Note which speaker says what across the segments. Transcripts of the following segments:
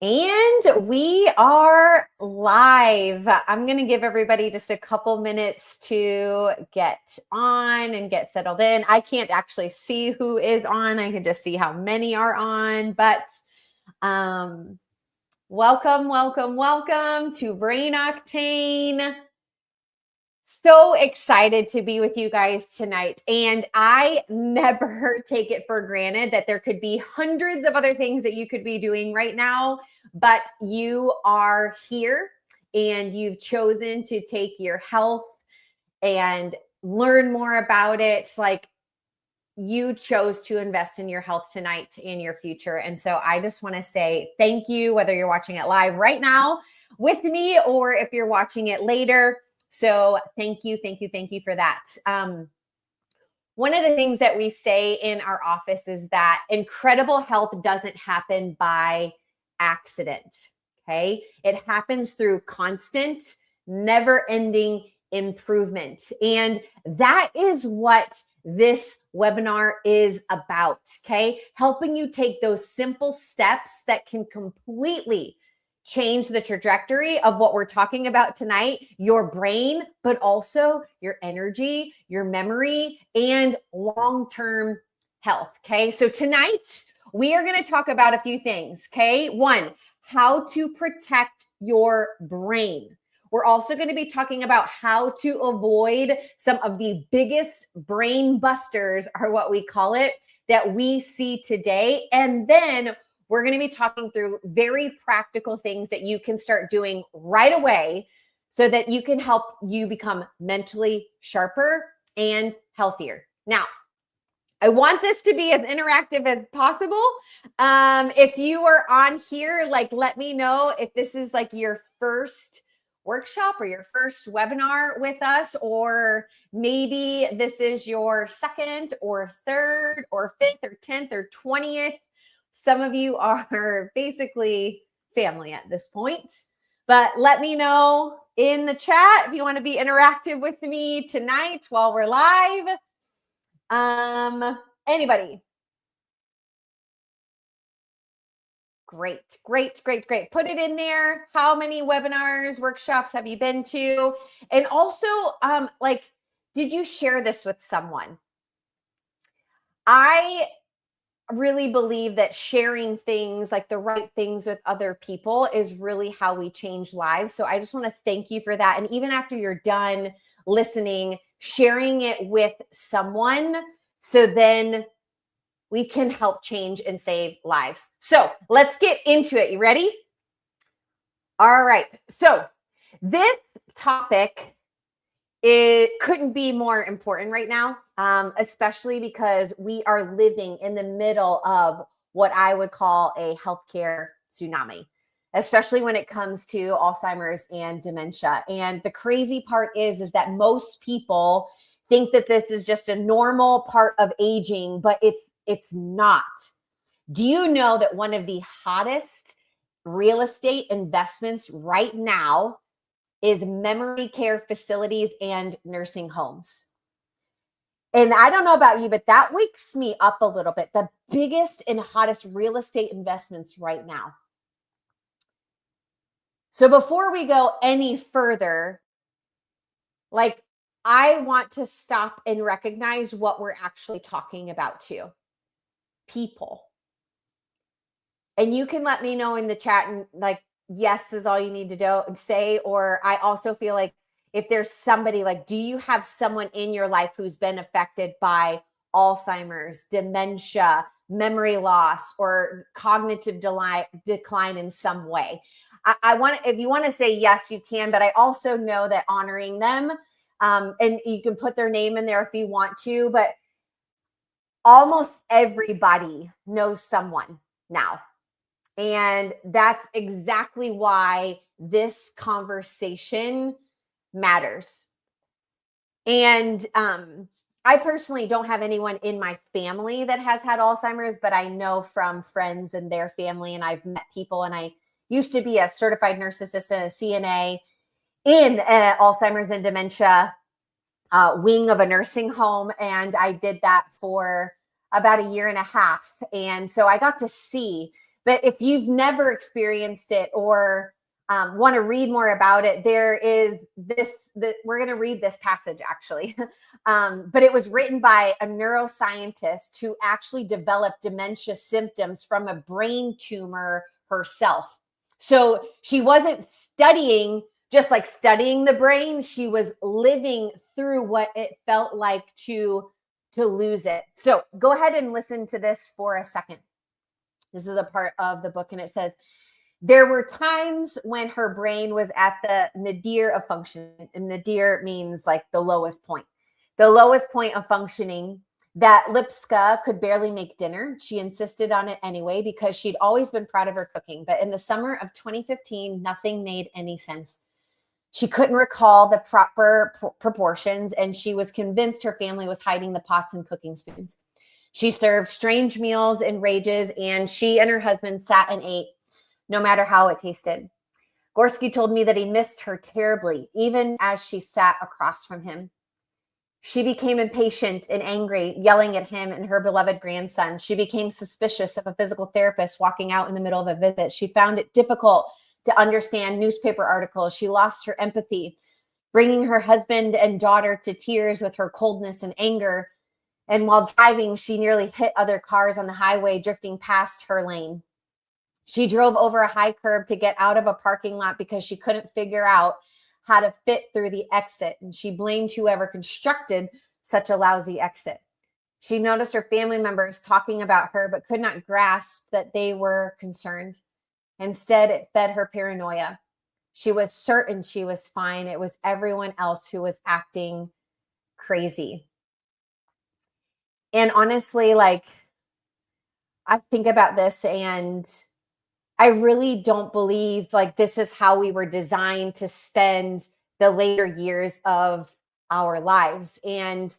Speaker 1: And we are live. I'm going to give everybody just a couple minutes to get on and get settled in. I can't actually see who is on. I can just see how many are on. But welcome, welcome, welcome to Brain Octane. So excited to be with you guys tonight. And I never take it for granted that there could be hundreds of other things that you could be doing right now, but you are here and you've chosen to take your health and learn more about it. Like, you chose to invest in your health tonight and your future. And so I just want to say thank you, whether you're watching it live right now with me or if you're watching it later. So thank you for that. One of the things that we say in our office is that incredible health doesn't happen by accident. Okay. It happens through constant, never ending improvement. And that is what this webinar is about. Okay. Helping you take those simple steps that can completely change the trajectory of what we're talking about tonight, your brain, but also your energy, your memory, and long-term health. Okay. So tonight we are going to talk about a few things. Okay. One, how to protect your brain. We're also going to be talking about how to avoid some of the biggest brain busters, or what we call it, that we see today. And then we're going to be talking through very practical things that you can start doing right away so that you can help you become mentally sharper and healthier. Now, I want this to be as interactive as possible. If you are on here, let me know if this is like your first workshop or your first webinar with us, or maybe this is your second or third or fifth or 10th or 20th. Some of you are basically family at this point, but let me know in the chat if you want to be interactive with me tonight while we're live. Anybody? Great. Put it in there. How many webinars, workshops have you been to? And also, did you share this with someone? I really believe that sharing things, like the right things, with other people is really how we change lives. So I just want to thank you for that. And even after you're done listening, sharing it with someone, so then we can help change and save lives. So let's get into it. You ready? All right. So this topic, it couldn't be more important right now, especially because we are living in the middle of what I would call a healthcare tsunami, especially when it comes to Alzheimer's and dementia. And the crazy part is that most people think that this is just a normal part of aging, but it's not. Do you know that one of the hottest real estate investments right now is memory care facilities and nursing homes? And I don't know about you, but that wakes me up a little bit. The biggest and hottest real estate investments right now. So before we go any further, I want to stop and recognize what we're actually talking about too. People. And you can let me know in the chat, and yes is all you need to do and say. Or I also feel like if there's somebody, do you have someone in your life who's been affected by Alzheimer's, dementia, memory loss, or cognitive decline in some way? If you want to say yes, you can, but I also know that honoring them, and you can put their name in there if you want to, but almost everybody knows someone now. And that's exactly why this conversation matters. And I personally don't have anyone in my family that has had Alzheimer's, but I know from friends and their family, and I've met people, and I used to be a certified nurse assistant, a CNA in Alzheimer's and dementia wing of a nursing home. And I did that for about a year and a half. And so I got to see But if you've never experienced it or want to read more about it, there is we're going to read this passage actually. But it was written by a neuroscientist who actually developed dementia symptoms from a brain tumor herself. So she wasn't studying just like studying the brain. She was living through what it felt like to lose it. So go ahead and listen to this for a second. This is a part of the book, and it says, there were times when her brain was at the nadir of functioning, and nadir means like the lowest point of functioning, that Lipska could barely make dinner. She insisted on it anyway because she'd always been proud of her cooking. But in the summer of 2015, nothing made any sense. She couldn't recall the proper proportions, and she was convinced her family was hiding the pots and cooking spoons. She served strange meals in rages, and she and her husband sat and ate, no matter how it tasted. Gorski told me that he missed her terribly, even as she sat across from him. She became impatient and angry, yelling at him and her beloved grandson. She became suspicious of a physical therapist walking out in the middle of a visit. She found it difficult to understand newspaper articles. She lost her empathy, bringing her husband and daughter to tears with her coldness and anger. And while driving, she nearly hit other cars on the highway drifting past her lane. She drove over a high curb to get out of a parking lot because she couldn't figure out how to fit through the exit, and she blamed whoever constructed such a lousy exit. She noticed her family members talking about her, but could not grasp that they were concerned. Instead, it fed her paranoia. She was certain she was fine. It was everyone else who was acting crazy. And honestly, like, I think about this and I really don't believe like this is how we were designed to spend the later years of our lives. And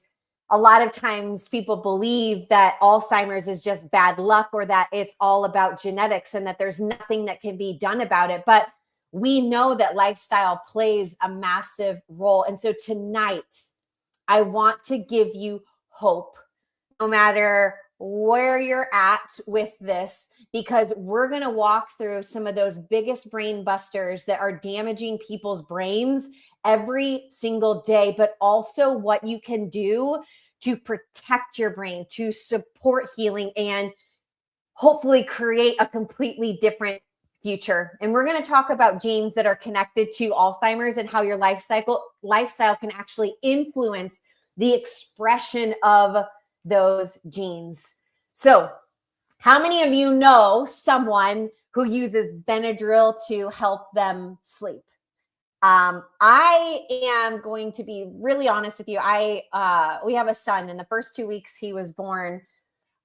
Speaker 1: a lot of times people believe that Alzheimer's is just bad luck or that it's all about genetics and that there's nothing that can be done about it. But we know that lifestyle plays a massive role. And so tonight, I want to give you hope, no matter where you're at with this, because we're going to walk through some of those biggest brain busters that are damaging people's brains every single day, but also what you can do to protect your brain, to support healing, and hopefully create a completely different future. And we're going to talk about genes that are connected to Alzheimer's and how your lifestyle can actually influence the expression of those genes. So, how many of you know someone who uses Benadryl to help them sleep? I am going to be really honest with you. We have a son. In the first 2 weeks he was born,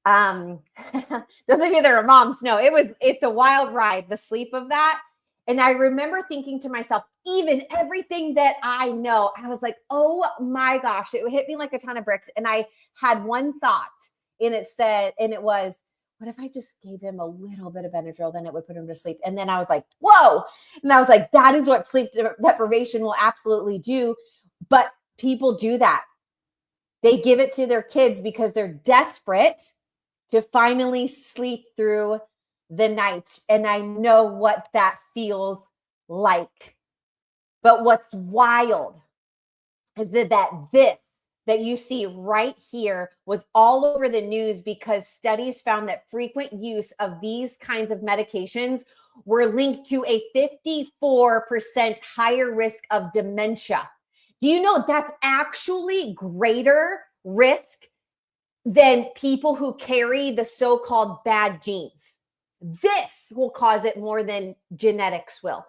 Speaker 1: those of you that are moms know it's a wild ride, the sleep of that. And I remember thinking to myself, even everything that I know, I was like, oh my gosh, it hit me like a ton of bricks. And I had one thought, and it was, what if I just gave him a little bit of Benadryl, then it would put him to sleep. And then I was like, whoa. And I was like, that is what sleep deprivation will absolutely do. But people do that. They give it to their kids because they're desperate to finally sleep through the night. And I know what that feels like. But what's wild is that you see right here was all over the news because studies found that frequent use of these kinds of medications were linked to a 54% higher risk of dementia. Do you know that's actually greater risk than people who carry the so-called bad genes? This will cause it more than genetics will.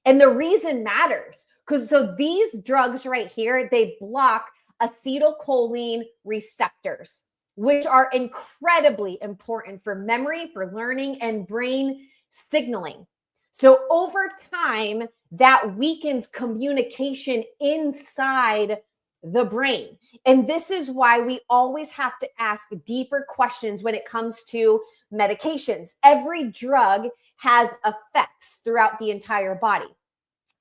Speaker 1: And the reason matters because so these drugs right here, they block acetylcholine receptors, which are incredibly important for memory, for learning, and brain signaling. So over time, that weakens communication inside the brain. And this is why we always have to ask deeper questions when it comes to medications. Every drug has effects throughout the entire body.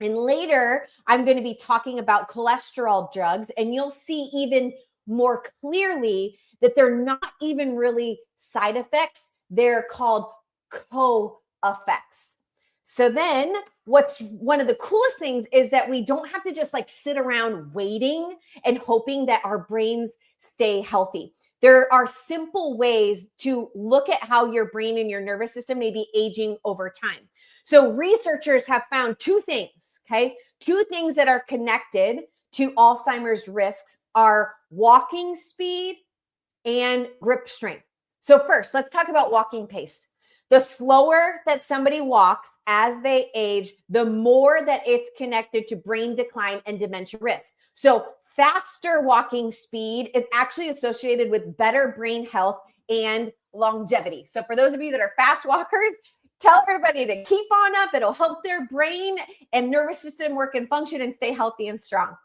Speaker 1: And later, I'm going to be talking about cholesterol drugs, and you'll see even more clearly that they're not even really side effects. They're called co effects. So then what's one of the coolest things is that we don't have to just like sit around waiting and hoping that our brains stay healthy. There are simple ways to look at how your brain and your nervous system may be aging over time. So researchers have found two things, okay? Two things that are connected to Alzheimer's risks are walking speed and grip strength. So first, let's talk about walking pace. The slower that somebody walks as they age, the more that it's connected to brain decline and dementia risk. So faster walking speed is actually associated with better brain health and longevity. So for those of you that are fast walkers, tell everybody to keep on up. It'll help their brain and nervous system work and function and stay healthy and strong.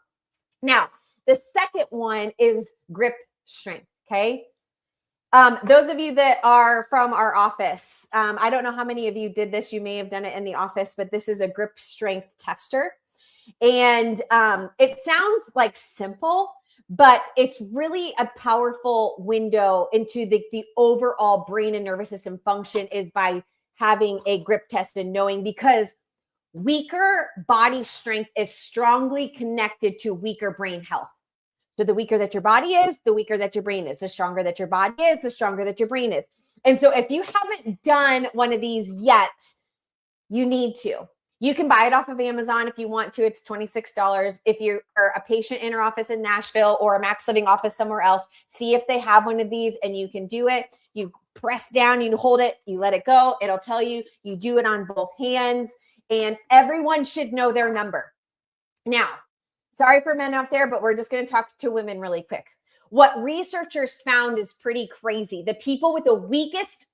Speaker 1: Now, the second one is grip strength, okay? Those of you that are from our office, I don't know how many of you did this. You may have done it in the office, but this is a grip strength tester. And it sounds like simple, but it's really a powerful window into the overall brain and nervous system function is by having a grip test and knowing, because weaker body strength is strongly connected to weaker brain health. So the weaker that your body is, the weaker that your brain is. The stronger that your body is, the stronger that your brain is. And so if you haven't done one of these yet, you need to. You can buy it off of Amazon if you want to. It's $26. If you are a patient in our office in Nashville or a Max Living office somewhere else, see if they have one of these and you can do it. You press down, you hold it, you let it go. It'll tell you, you do it on both hands, and everyone should know their number. Now, sorry for men out there, but we're just going to talk to women really quick. What researchers found is pretty crazy. The people with the weakest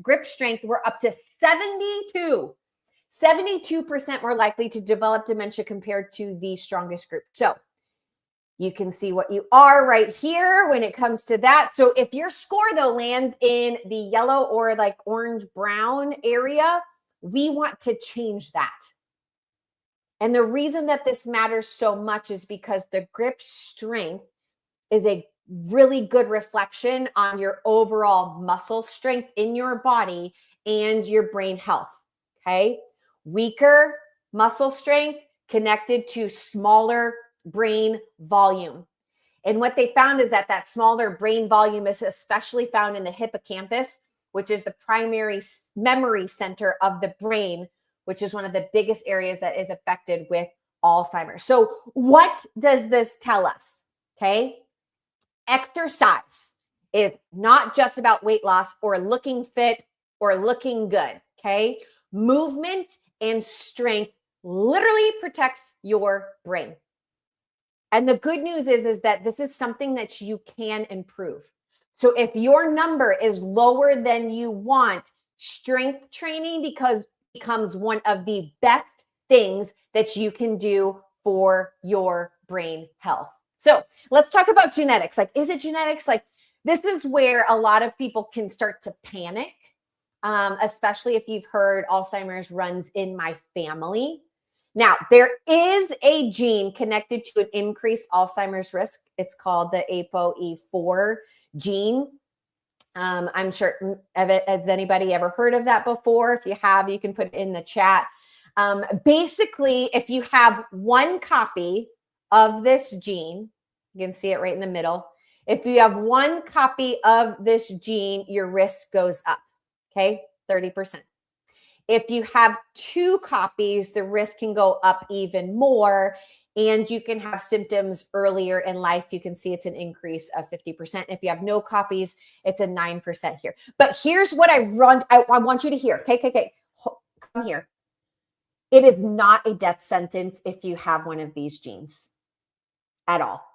Speaker 1: grip strength were up to 72% more likely to develop dementia compared to the strongest group. So you can see what you are right here when it comes to that. So if your score though lands in the yellow or like orange brown area, we want to change that. And the reason that this matters so much is because the grip strength is a really good reflection on your overall muscle strength in your body and your brain health, okay? Weaker muscle strength connected to smaller brain volume. And what they found is that that smaller brain volume is especially found in the hippocampus, which is the primary memory center of the brain, which is one of the biggest areas that is affected with Alzheimer's. So what does this tell us? Okay. Exercise is not just about weight loss or looking fit or looking good. Okay. Movement and strength literally protects your brain. And the good news is that this is something that you can improve. So if your number is lower than you want, strength training becomes one of the best things that you can do for your brain health. So let's talk about genetics. Like, is it genetics? Like, this is where a lot of people can start to panic, especially if you've heard Alzheimer's runs in my family. Now, there is a gene connected to an increased Alzheimer's risk. It's called the ApoE4 gene. I'm sure, has anybody ever heard of that before? If you have, you can put it in the chat. Basically, if you have one copy of this gene, you can see it right in the middle. If you have one copy of this gene, your risk goes up, okay, 30%. If you have two copies, the risk can go up even more, and you can have symptoms earlier in life. You can see it's an increase of 50%. If you have no copies, it's a 9% here. But here's what I want you to hear. Okay. Come here. It is not a death sentence if you have one of these genes at all.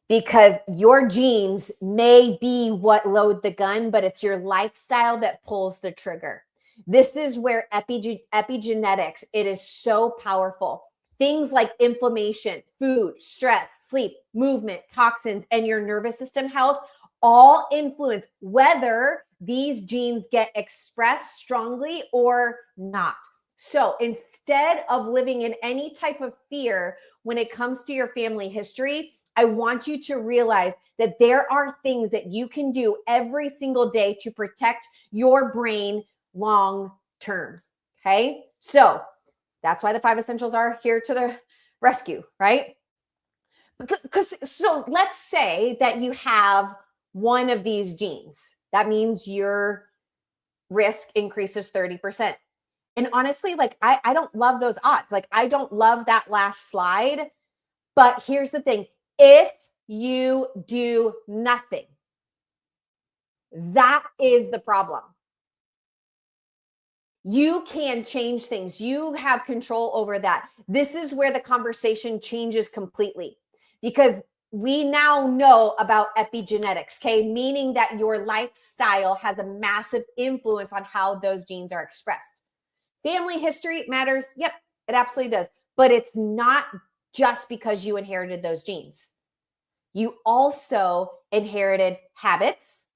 Speaker 1: Because your genes may be what load the gun, but it's your lifestyle that pulls the trigger. This is where epigenetics, it is so powerful. Things like inflammation, food, stress, sleep, movement, toxins, and your nervous system health all influence whether these genes get expressed strongly or not. So instead of living in any type of fear when it comes to your family history, I want you to realize that there are things that you can do every single day to protect your brain long term. Okay. So that's why the 5 essentials are here to the rescue, right? So let's say that you have one of these genes. That means your risk increases 30%. And honestly, like I don't love those odds. Like I don't love that last slide. But here's the thing. If you do nothing, that is the problem. You can change things. You have control over that. This is where the conversation changes completely because we now know about epigenetics, okay? Meaning that your lifestyle has a massive influence on how those genes are expressed. Family history matters. Yep, it absolutely does. But it's not just because you inherited those genes. You also inherited habits.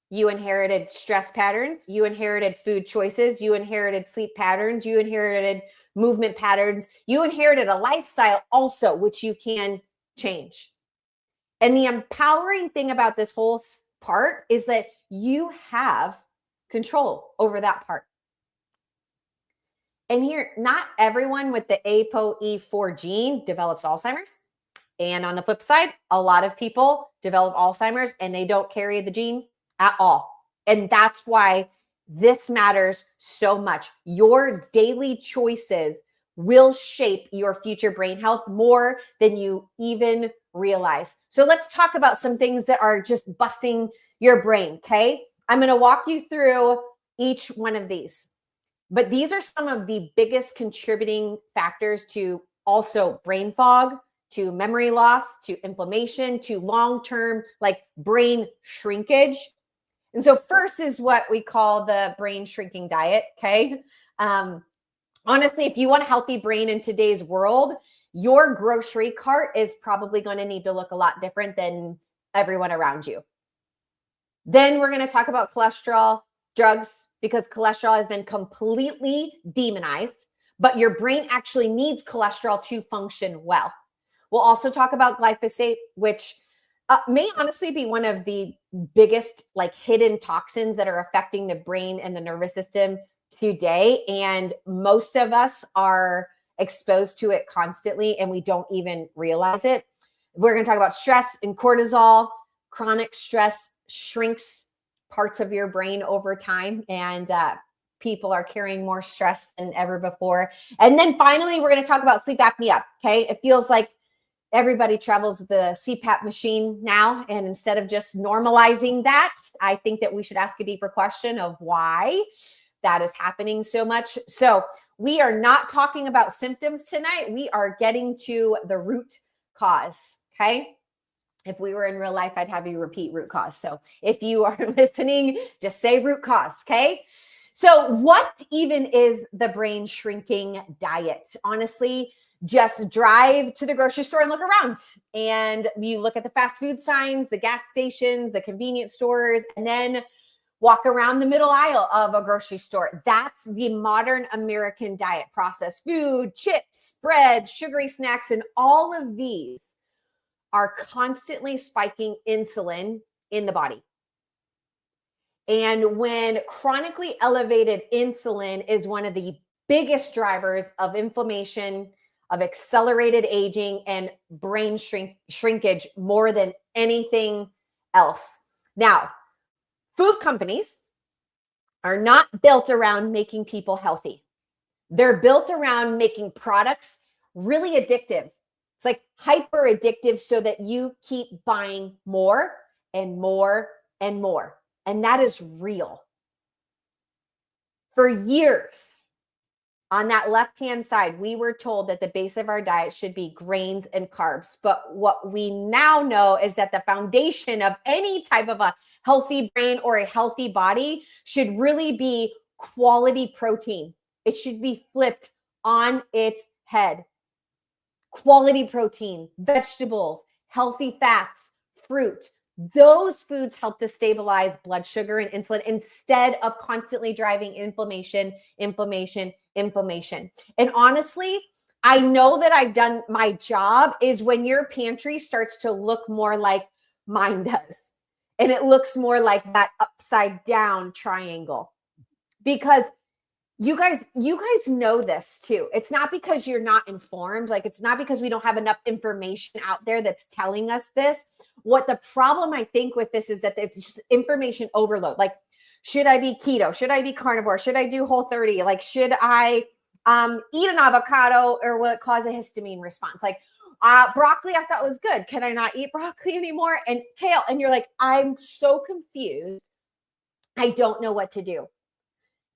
Speaker 1: You inherited stress patterns. You inherited food choices. You inherited sleep patterns. You inherited movement patterns. You inherited a lifestyle also, which you can change. And the empowering thing about this whole part is that you have control over that part. And here, not everyone with the ApoE4 gene develops Alzheimer's. And on the flip side, a lot of people develop Alzheimer's and they don't carry the gene at all. And that's why this matters so much. Your daily choices will shape your future brain health more than you even realize. So let's talk about some things that are just busting your brain, okay? I'm going to walk you through each one of these. But these are some of the biggest contributing factors to also brain fog, to memory loss, to inflammation, to long-term like brain shrinkage. And so first is what we call the brain shrinking diet, okay? Honestly, if you want a healthy brain in today's world, your grocery cart is probably going to need to look a lot different than everyone around you. Then we're going to talk about cholesterol, drugs, because cholesterol has been completely demonized, but your brain actually needs cholesterol to function well. We'll also talk about glyphosate, which may honestly be one of the biggest like hidden toxins that are affecting the brain and the nervous system today. And most of us are exposed to it constantly and we don't even realize it. We're going to talk about stress and cortisol. Chronic stress shrinks parts of your brain over time, and people are carrying more stress than ever before. And then finally, we're going to talk about sleep apnea. Okay. It feels like everybody travels with the CPAP machine now. And instead of just normalizing that, I think that we should ask a deeper question of why that is happening so much. So we are not talking about symptoms tonight. We are getting to the root cause. Okay. If we were in real life, I'd have you repeat root cause. So if you are listening, just say root cause. Okay. So what even is the brain shrinking diet? Honestly, just drive to the grocery store and look around, and you look at the fast food signs, the gas stations, the convenience stores, and then walk around the middle aisle of a grocery store. That's the modern American diet. Processed food, chips, bread, sugary snacks, and all of these are constantly spiking insulin in the body. And when chronically elevated insulin is one of the biggest drivers of inflammation, of accelerated aging, and brain shrinkage more than anything else. Now, food companies are not built around making people healthy. They're built around making products really addictive. It's like hyper addictive so that you keep buying more and more and more. And that is real. For years, on that left-hand side, we were told that the base of our diet should be grains and carbs. But what we now know is that the foundation of any type of a healthy brain or a healthy body should really be quality protein. It should be flipped on its head. Quality protein, vegetables, healthy fats, fruit. Those foods help to stabilize blood sugar and insulin instead of constantly driving inflammation. And honestly, I know that I've done my job is when your pantry starts to look more like mine does. And it looks more like that upside down triangle. Because you guys know this too. It's not because you're not informed. Like, it's not because we don't have enough information out there that's telling us this. What the problem I think with this is that it's just information overload. Like, should I be keto? Should I be carnivore? Should I do Whole30? Like, should I eat an avocado, or will it cause a histamine response? Like, broccoli I thought was good. Can I not eat broccoli anymore? And kale. And you're like, I'm so confused. I don't know what to do.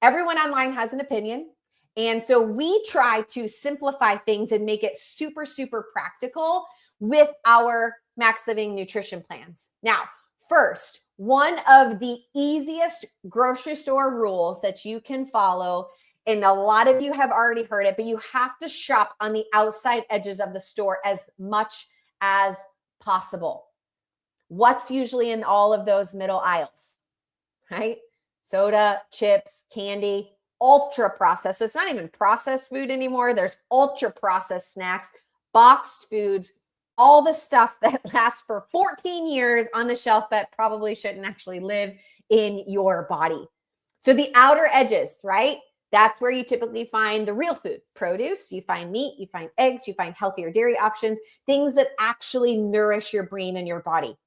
Speaker 1: Everyone online has an opinion. And so we try to simplify things and make it super, super practical with our Max Living nutrition plans. Now, first, one of the easiest grocery store rules that you can follow, and a lot of you have already heard it, but you have to shop on the outside edges of the store as much as possible. What's usually in all of those middle aisles, right? Soda, chips, candy, ultra processed. So it's not even processed food anymore. There's ultra processed snacks, boxed foods, all the stuff that lasts for 14 years on the shelf that probably shouldn't actually live in your body. So the outer edges, right? That's where you typically find the real food, produce, you find meat, you find eggs, you find healthier dairy options, things that actually nourish your brain and your body.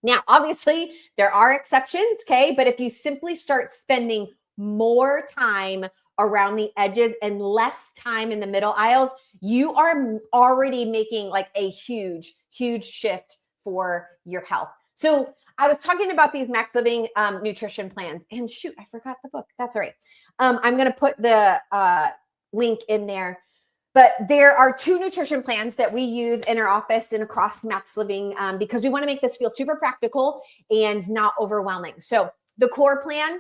Speaker 1: Now, obviously, there are exceptions, okay? But if you simply start spending more time around the edges and less time in the middle aisles, you are already making like a huge, huge shift for your health. So I was talking about these Max Living nutrition plans, and shoot, I forgot the book. That's all right. I'm going to put the link in there. But there are 2 nutrition plans that we use in our office and across Max Living because we want to make this feel super practical and not overwhelming. So the core plan,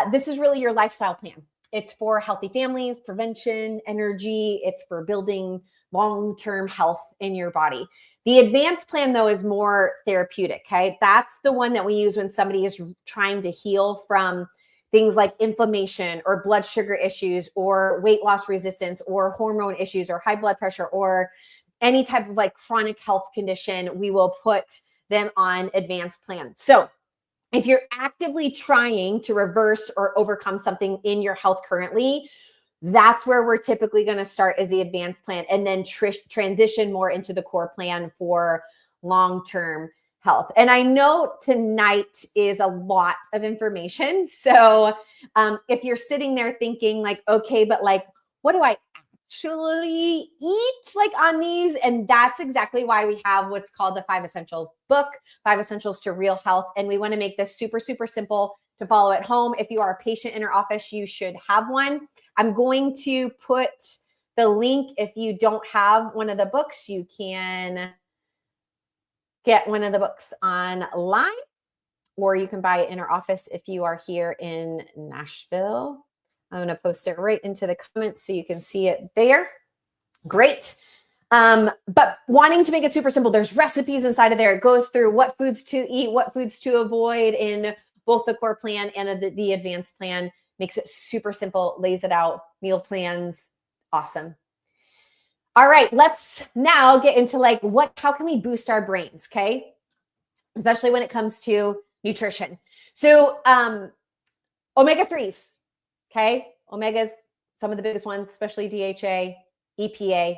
Speaker 1: this is really your lifestyle plan. It's for healthy families, prevention, energy. It's for building long-term health in your body. The advanced plan, though, is more therapeutic, okay? That's the one that we use when somebody is trying to heal from things like inflammation or blood sugar issues or weight loss resistance or hormone issues or high blood pressure or any type of like chronic health condition. We will put them on advanced plan. So if you're actively trying to reverse or overcome something in your health currently, that's where we're typically going to start as the advanced plan, and then transition more into the core plan for long-term health. And I know tonight is a lot of information. So if you're sitting there thinking like, okay, but like, what do I actually eat like on these? And that's exactly why we have what's called the 5 Essentials book, 5 Essentials to Real Health. And we want to make this super, super simple to follow at home. If you are a patient in our office, you should have one. I'm going to put the link. If you don't have one of the books, you can get one of the books online, or you can buy it in our office if you are here in Nashville. I'm going to post it right into the comments so you can see it there. Great. But wanting to make it super simple, there's recipes inside of there. It goes through what foods to eat, what foods to avoid in both the core plan and the advanced plan. Makes it super simple, lays it out, meal plans. Awesome. All right, let's now get into like how can we boost our brains, okay? Especially when it comes to nutrition. So omega-3s, okay? Omegas, some of the biggest ones, especially DHA, EPA.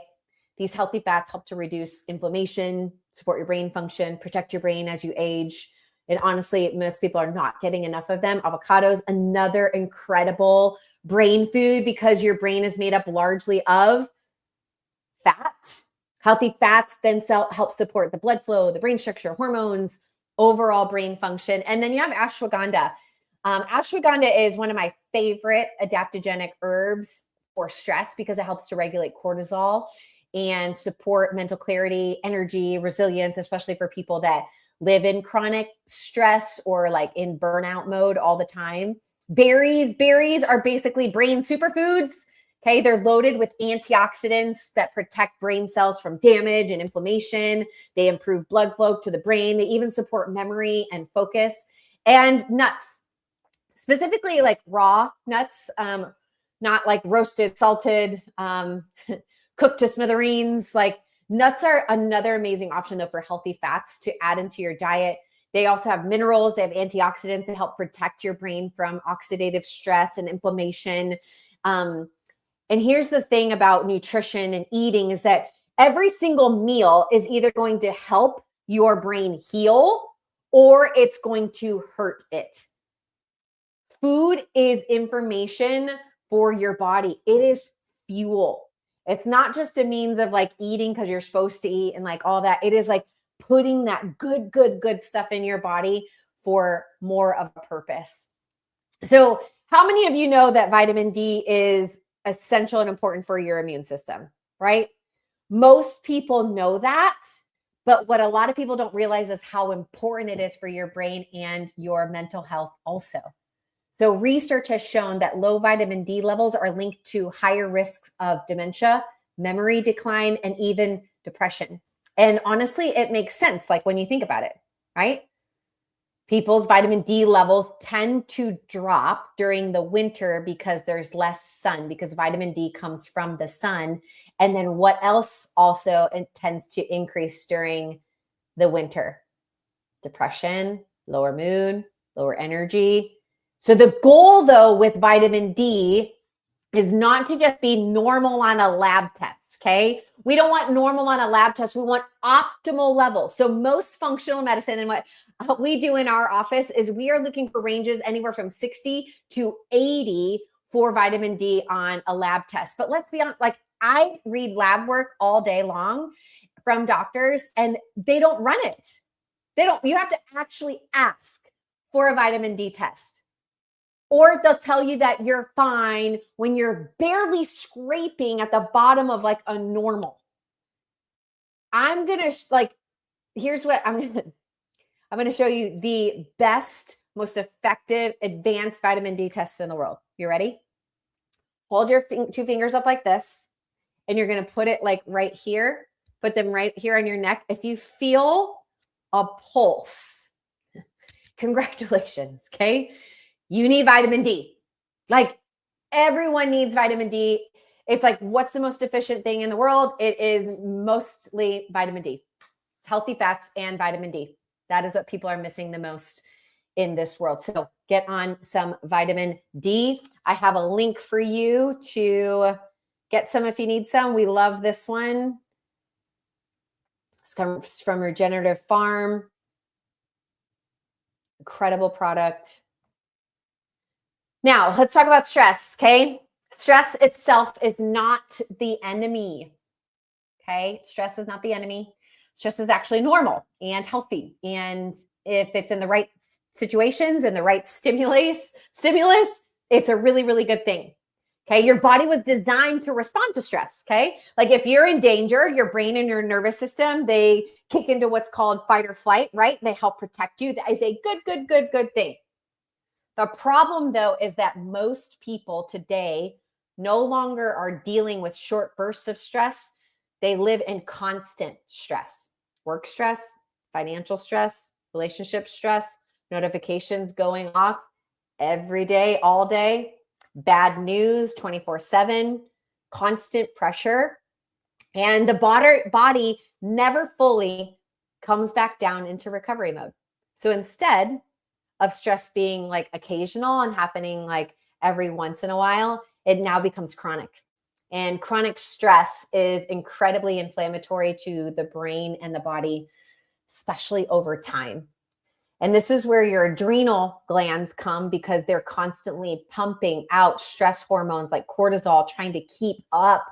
Speaker 1: These healthy fats help to reduce inflammation, support your brain function, protect your brain as you age. And honestly, most people are not getting enough of them. Avocados, another incredible brain food because your brain is made up largely of fat. Healthy fats then help support the blood flow, the brain structure, hormones, overall brain function. And then you have ashwagandha. Ashwagandha is one of my favorite adaptogenic herbs for stress because it helps to regulate cortisol and support mental clarity, energy, resilience, especially for people that live in chronic stress or like in burnout mode all the time. Berries are basically brain superfoods. Okay, they're loaded with antioxidants that protect brain cells from damage and inflammation. They improve blood flow to the brain. They even support memory and focus. And nuts, specifically like raw nuts, not like roasted, salted, cooked to smithereens. Like nuts are another amazing option though for healthy fats to add into your diet. They also have minerals. They have antioxidants that help protect your brain from oxidative stress and inflammation. And here's the thing about nutrition and eating is that every single meal is either going to help your brain heal or it's going to hurt it. Food is information for your body. It is fuel. It's not just a means of like eating because you're supposed to eat and like all that. It is like putting that good stuff in your body for more of a purpose. So, how many of you know that vitamin D is essential and important for your immune system, right? Most people know that, but what a lot of people don't realize is how important it is for your brain and your mental health also. So research has shown that low vitamin D levels are linked to higher risks of dementia, memory decline, and even depression. And honestly, it makes sense, like when you think about it, right? People's vitamin D levels tend to drop during the winter because there's less sun, because vitamin D comes from the sun. And then what else also it tends to increase during the winter? Depression, lower mood, lower energy. So the goal though with vitamin D is not to just be normal on a lab test, okay? We don't want normal on a lab test. We want optimal levels. So most functional medicine and what we do in our office is we are looking for ranges anywhere from 60 to 80 for vitamin D on a lab test. But let's be honest, like I read lab work all day long from doctors and they don't run it. You have to actually ask for a vitamin D test. Or they'll tell you that you're fine when you're barely scraping at the bottom of like a normal. I'm going to here's what I'm going to show you the best, most effective advanced vitamin D test in the world. You ready? Hold your two fingers up like this, and you're going to put it like right here. Put them right here on your neck. If you feel a pulse, congratulations, okay? You need vitamin D. Like everyone needs vitamin D. It's like, what's the most efficient thing in the world? It is mostly vitamin D, healthy fats and vitamin D. That is what people are missing the most in this world. So get on some vitamin D. I have a link for you to get some if you need some. We love this one. This comes from Regenerative Farm. Incredible product. Now, let's talk about stress, okay? Stress itself is not the enemy, okay? Stress is not the enemy. Stress is actually normal and healthy. And if it's in the right situations and the right stimulus, it's a really, really good thing, okay? Your body was designed to respond to stress, okay? Like if you're in danger, your brain and your nervous system, they kick into what's called fight or flight, right? They help protect you. That is a good thing. The problem, though, is that most people today no longer are dealing with short bursts of stress. They live in constant stress, work stress, financial stress, relationship stress, notifications going off every day, all day, bad news 24/7, constant pressure. And the body never fully comes back down into recovery mode. So instead of stress being like occasional and happening like every once in a while, it now becomes chronic. And chronic stress is incredibly inflammatory to the brain and the body, especially over time. And this is where your adrenal glands come because they're constantly pumping out stress hormones like cortisol, trying to keep up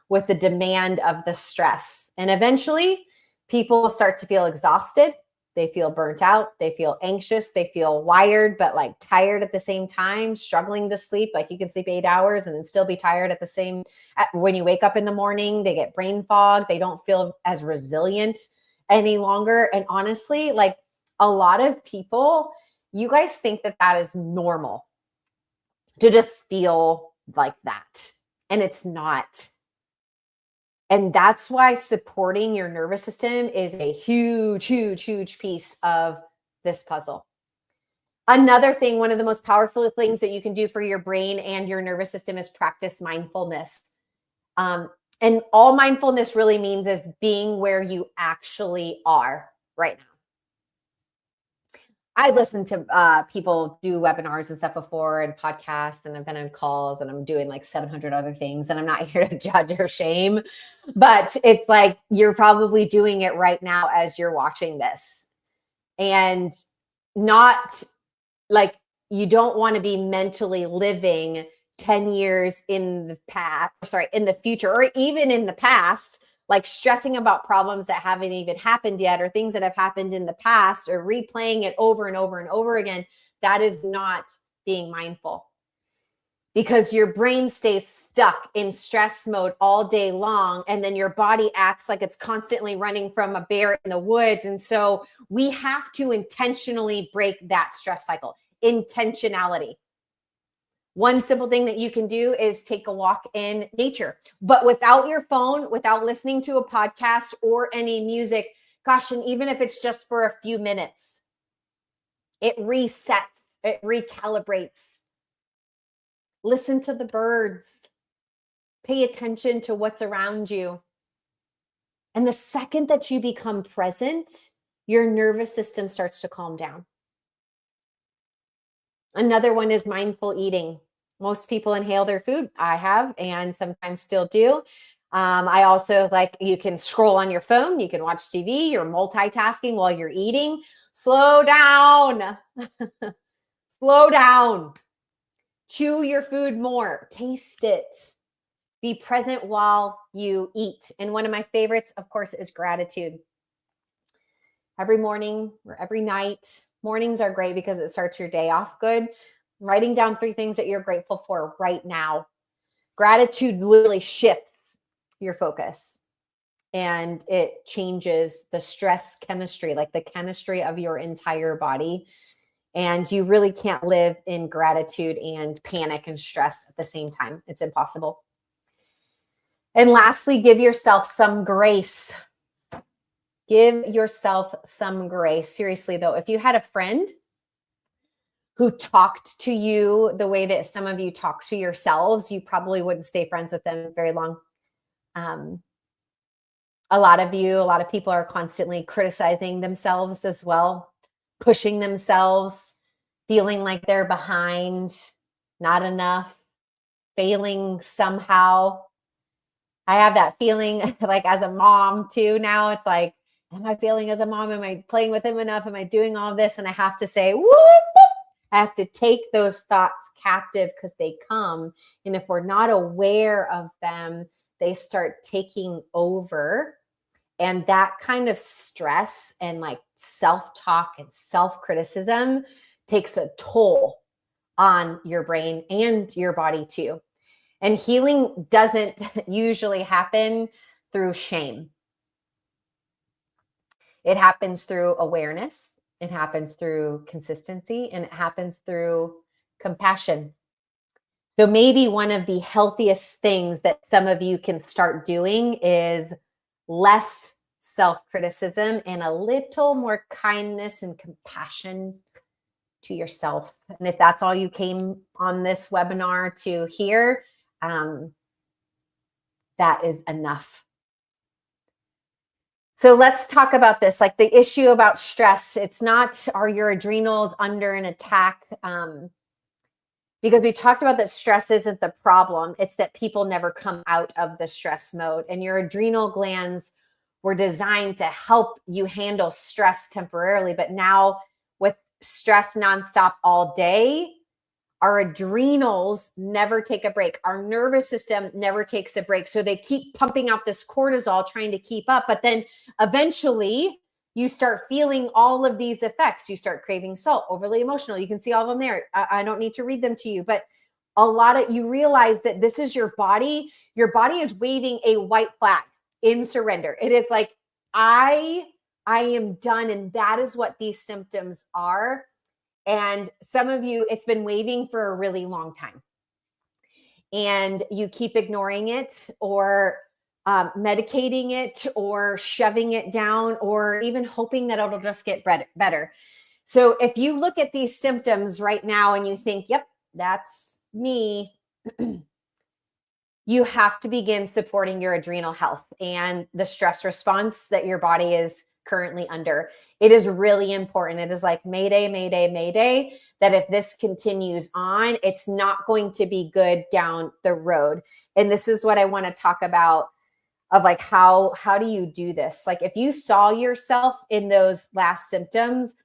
Speaker 1: with the demand of the stress. And eventually, people will start to feel exhausted. They feel burnt out. They feel anxious. They feel wired, but like tired at the same time, struggling to sleep. Like you can sleep 8 hours and then still be tired at the same. When you wake up in the morning, they get brain fog. They don't feel as resilient any longer. And honestly, like a lot of people, you guys think that that is normal to just feel like that. And it's not. And that's why supporting your nervous system is a huge piece of this puzzle. Another thing, one of the most powerful things that you can do for your brain and your nervous system is practice mindfulness. And all mindfulness really means is being where you actually are right now. I listen to people do webinars and stuff before and podcasts, and I've been on calls, and I'm doing like 700 other things, and I'm not here to judge or shame, but it's like you're probably doing it right now as you're watching this, and not like you don't want to be mentally living 10 years in the past, in the future, or even in the past, like stressing about problems that haven't even happened yet, or things that have happened in the past, or replaying it over and over and over again. That is not being mindful, because your brain stays stuck in stress mode all day long. And then your body acts like it's constantly running from a bear in the woods. And so we have to intentionally break that stress cycle. Intentionality. One simple thing that you can do is take a walk in nature, but without your phone, without listening to a podcast or any music. Gosh, and even if it's just for a few minutes, it resets, it recalibrates. Listen to the birds. Pay attention to what's around you. And the second that you become present, your nervous system starts to calm down. Another one is mindful eating. Most people inhale their food. I have, and sometimes still do. I also you can scroll on your phone, you can watch TV, you're multitasking while you're eating. Slow down. Slow down. Chew your food more. Taste it. Be present while you eat. And one of my favorites, of course, is gratitude. Every morning or every night. Mornings are great because it starts your day off good. Writing down 3 things that you're grateful for right now. Gratitude literally shifts your focus, and it changes the stress chemistry, like the chemistry of your entire body. And you really can't live in gratitude and panic and stress at the same time. It's impossible. And lastly, give yourself some grace. Give yourself some grace. Seriously, though, if you had a friend who talked to you the way that some of you talk to yourselves, you probably wouldn't stay friends with them very long. A lot of people are constantly criticizing themselves as well, pushing themselves, feeling like they're behind, not enough, failing somehow. I have that feeling like as a mom too now. It's like, am I failing as a mom? Am I playing with him enough? Am I doing all of this? And I have to say, whoop, I have to take those thoughts captive because they come. And if we're not aware of them, they start taking over. And that kind of stress and self-talk and self-criticism takes a toll on your brain and your body too. And healing doesn't usually happen through shame. It happens through awareness. It happens through consistency, and it happens through compassion. So maybe one of the healthiest things that some of you can start doing is less self-criticism and a little more kindness and compassion to yourself. And if that's all you came on this webinar to hear, that is enough. So let's talk about this, like the issue about stress. It's not, are your adrenals under an attack? Because we talked about that stress isn't the problem. It's that people never come out of the stress mode. And your adrenal glands were designed to help you handle stress temporarily. But now with stress nonstop all day, our adrenals never take a break. Our nervous system never takes a break. So they keep pumping out this cortisol, trying to keep up. But then eventually you start feeling all of these effects. You start craving salt, overly emotional. You can see all of them there. I don't need to read them to you, but you realize that this is your body. Your body is waving a white flag in surrender. It is like, I am done. And that is what these symptoms are. And some of you, it's been waving for a really long time. And you keep ignoring it, or medicating it, or shoving it down, or even hoping that it'll just get better. So if you look at these symptoms right now and you think, yep, that's me, you have to begin supporting your adrenal health and the stress response that your body is currently under. It is really important. It is like mayday, mayday, mayday, that if this continues on, it's not going to be good down the road. And this is what I want to talk about, of like, how do you do this? Like, if you saw yourself in those last symptoms,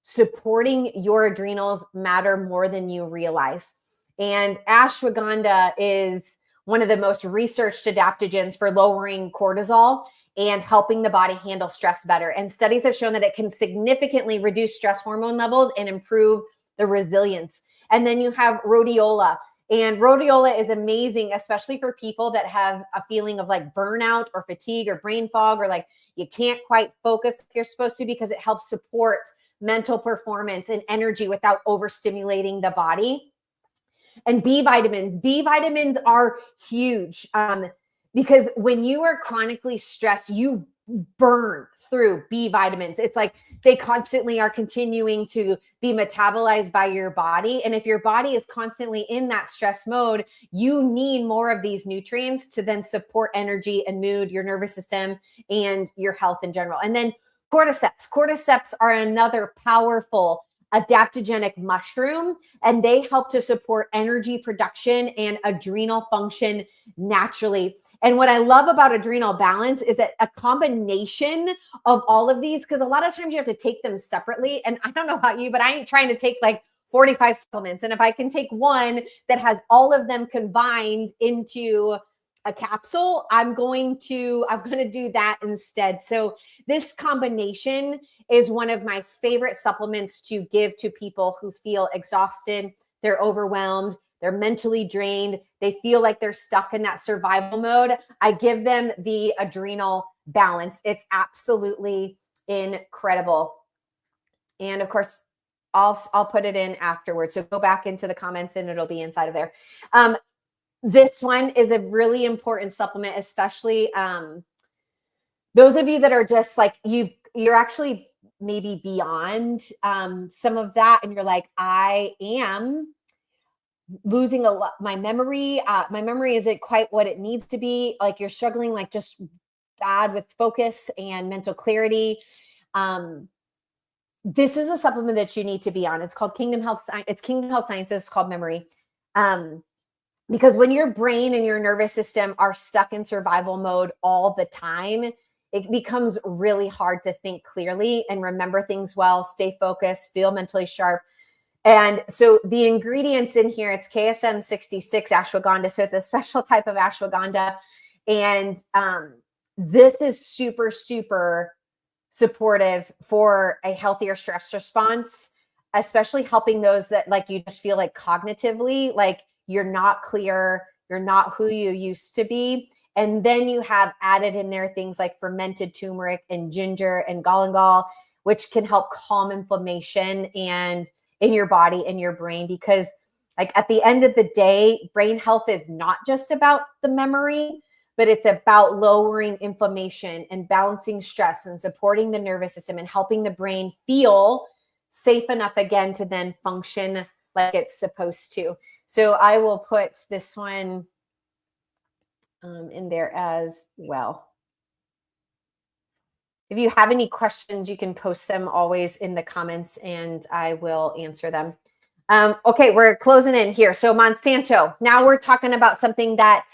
Speaker 1: supporting your adrenals matter more than you realize. And ashwagandha is one of the most researched adaptogens for lowering cortisol and helping the body handle stress better. And studies have shown that it can significantly reduce stress hormone levels and improve the resilience. And then you have rhodiola. And rhodiola is amazing, especially for people that have a feeling of like burnout or fatigue or brain fog, or like you can't quite focus like you're supposed to, because it helps support mental performance and energy without overstimulating the body. And B vitamins are huge, because when you are chronically stressed, you burn through B vitamins. It's like they constantly are continuing to be metabolized by your body. And if your body is constantly in that stress mode, you need more of these nutrients to then support energy and mood, your nervous system, and your health in general. And then cordyceps. Cordyceps are another powerful adaptogenic mushroom, and they help to support energy production and adrenal function naturally. And what I love about adrenal balance is that a combination of all of these, because a lot of times you have to take them separately. And I don't know about you, but I ain't trying to take like 45 supplements. And if I can take one that has all of them combined into a capsule, I'm going to do that instead. So this combination is one of my favorite supplements to give to people who feel exhausted, they're overwhelmed, they're mentally drained, they feel like they're stuck in that survival mode. I give them the adrenal balance. It's absolutely incredible. And of course, I'll put it in afterwards. So go back into the comments and it'll be inside of there. This one is a really important supplement, especially those of you that are just like, you're actually maybe beyond some of that. And you're like, I am losing a lot. My memory isn't quite what it needs to be. Like you're struggling, like just bad with focus and mental clarity. This is a supplement that you need to be on. It's called Kingdom Health. It's Kingdom Health Sciences. It's called Memory. Because when your brain and your nervous system are stuck in survival mode all the time, it becomes really hard to think clearly and remember things well, stay focused, feel mentally sharp. And so the ingredients in here, it's KSM 66 ashwagandha. So it's a special type of ashwagandha. And this is super, super supportive for a healthier stress response, especially helping those that like you just feel like cognitively, like you're not clear, you're not who you used to be. And then you have added in there things like fermented turmeric and ginger and galangal, which can help calm inflammation and in your body and your brain. Because like at the end of the day, brain health is not just about the memory, but it's about lowering inflammation and balancing stress and supporting the nervous system and helping the brain feel safe enough again to then function like it's supposed to. So I will put this one in there as well. If you have any questions, you can post them always in the comments and I will answer them. Okay, we're closing in here. So Monsanto, now we're talking about something that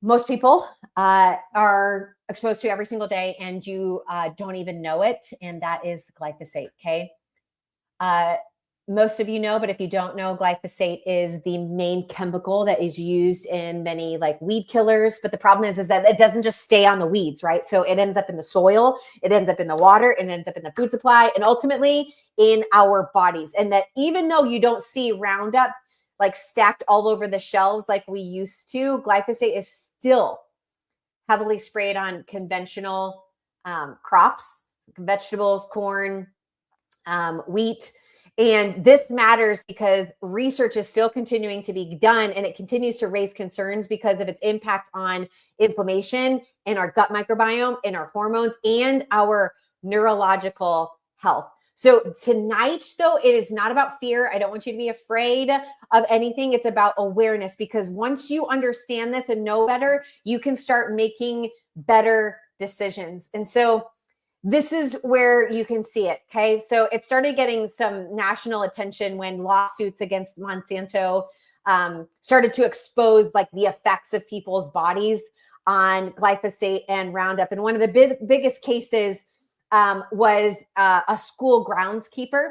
Speaker 1: most people are exposed to every single day and you don't even know it. And that is glyphosate, okay? Most of you know, but if you don't know, glyphosate is the main chemical that is used in many like weed killers. But the problem is that it doesn't just stay on the weeds, right? So it ends up in the soil, it ends up in the water, it ends up in the food supply, and ultimately in our bodies. And that even though you don't see Roundup like stacked all over the shelves like we used to, glyphosate is still heavily sprayed on conventional crops, vegetables, corn, wheat. And this matters because research is still continuing to be done and it continues to raise concerns because of its impact on inflammation in our gut microbiome, in our hormones, and our neurological health. So tonight, though, it is not about fear. I don't want you to be afraid of anything. It's about awareness, because once you understand this and know better, you can start making better decisions. And so this is where you can see it. Okay. So it started getting some national attention when lawsuits against Monsanto started to expose like the effects of people's bodies on glyphosate and Roundup. And one of the biggest cases was a school groundskeeper.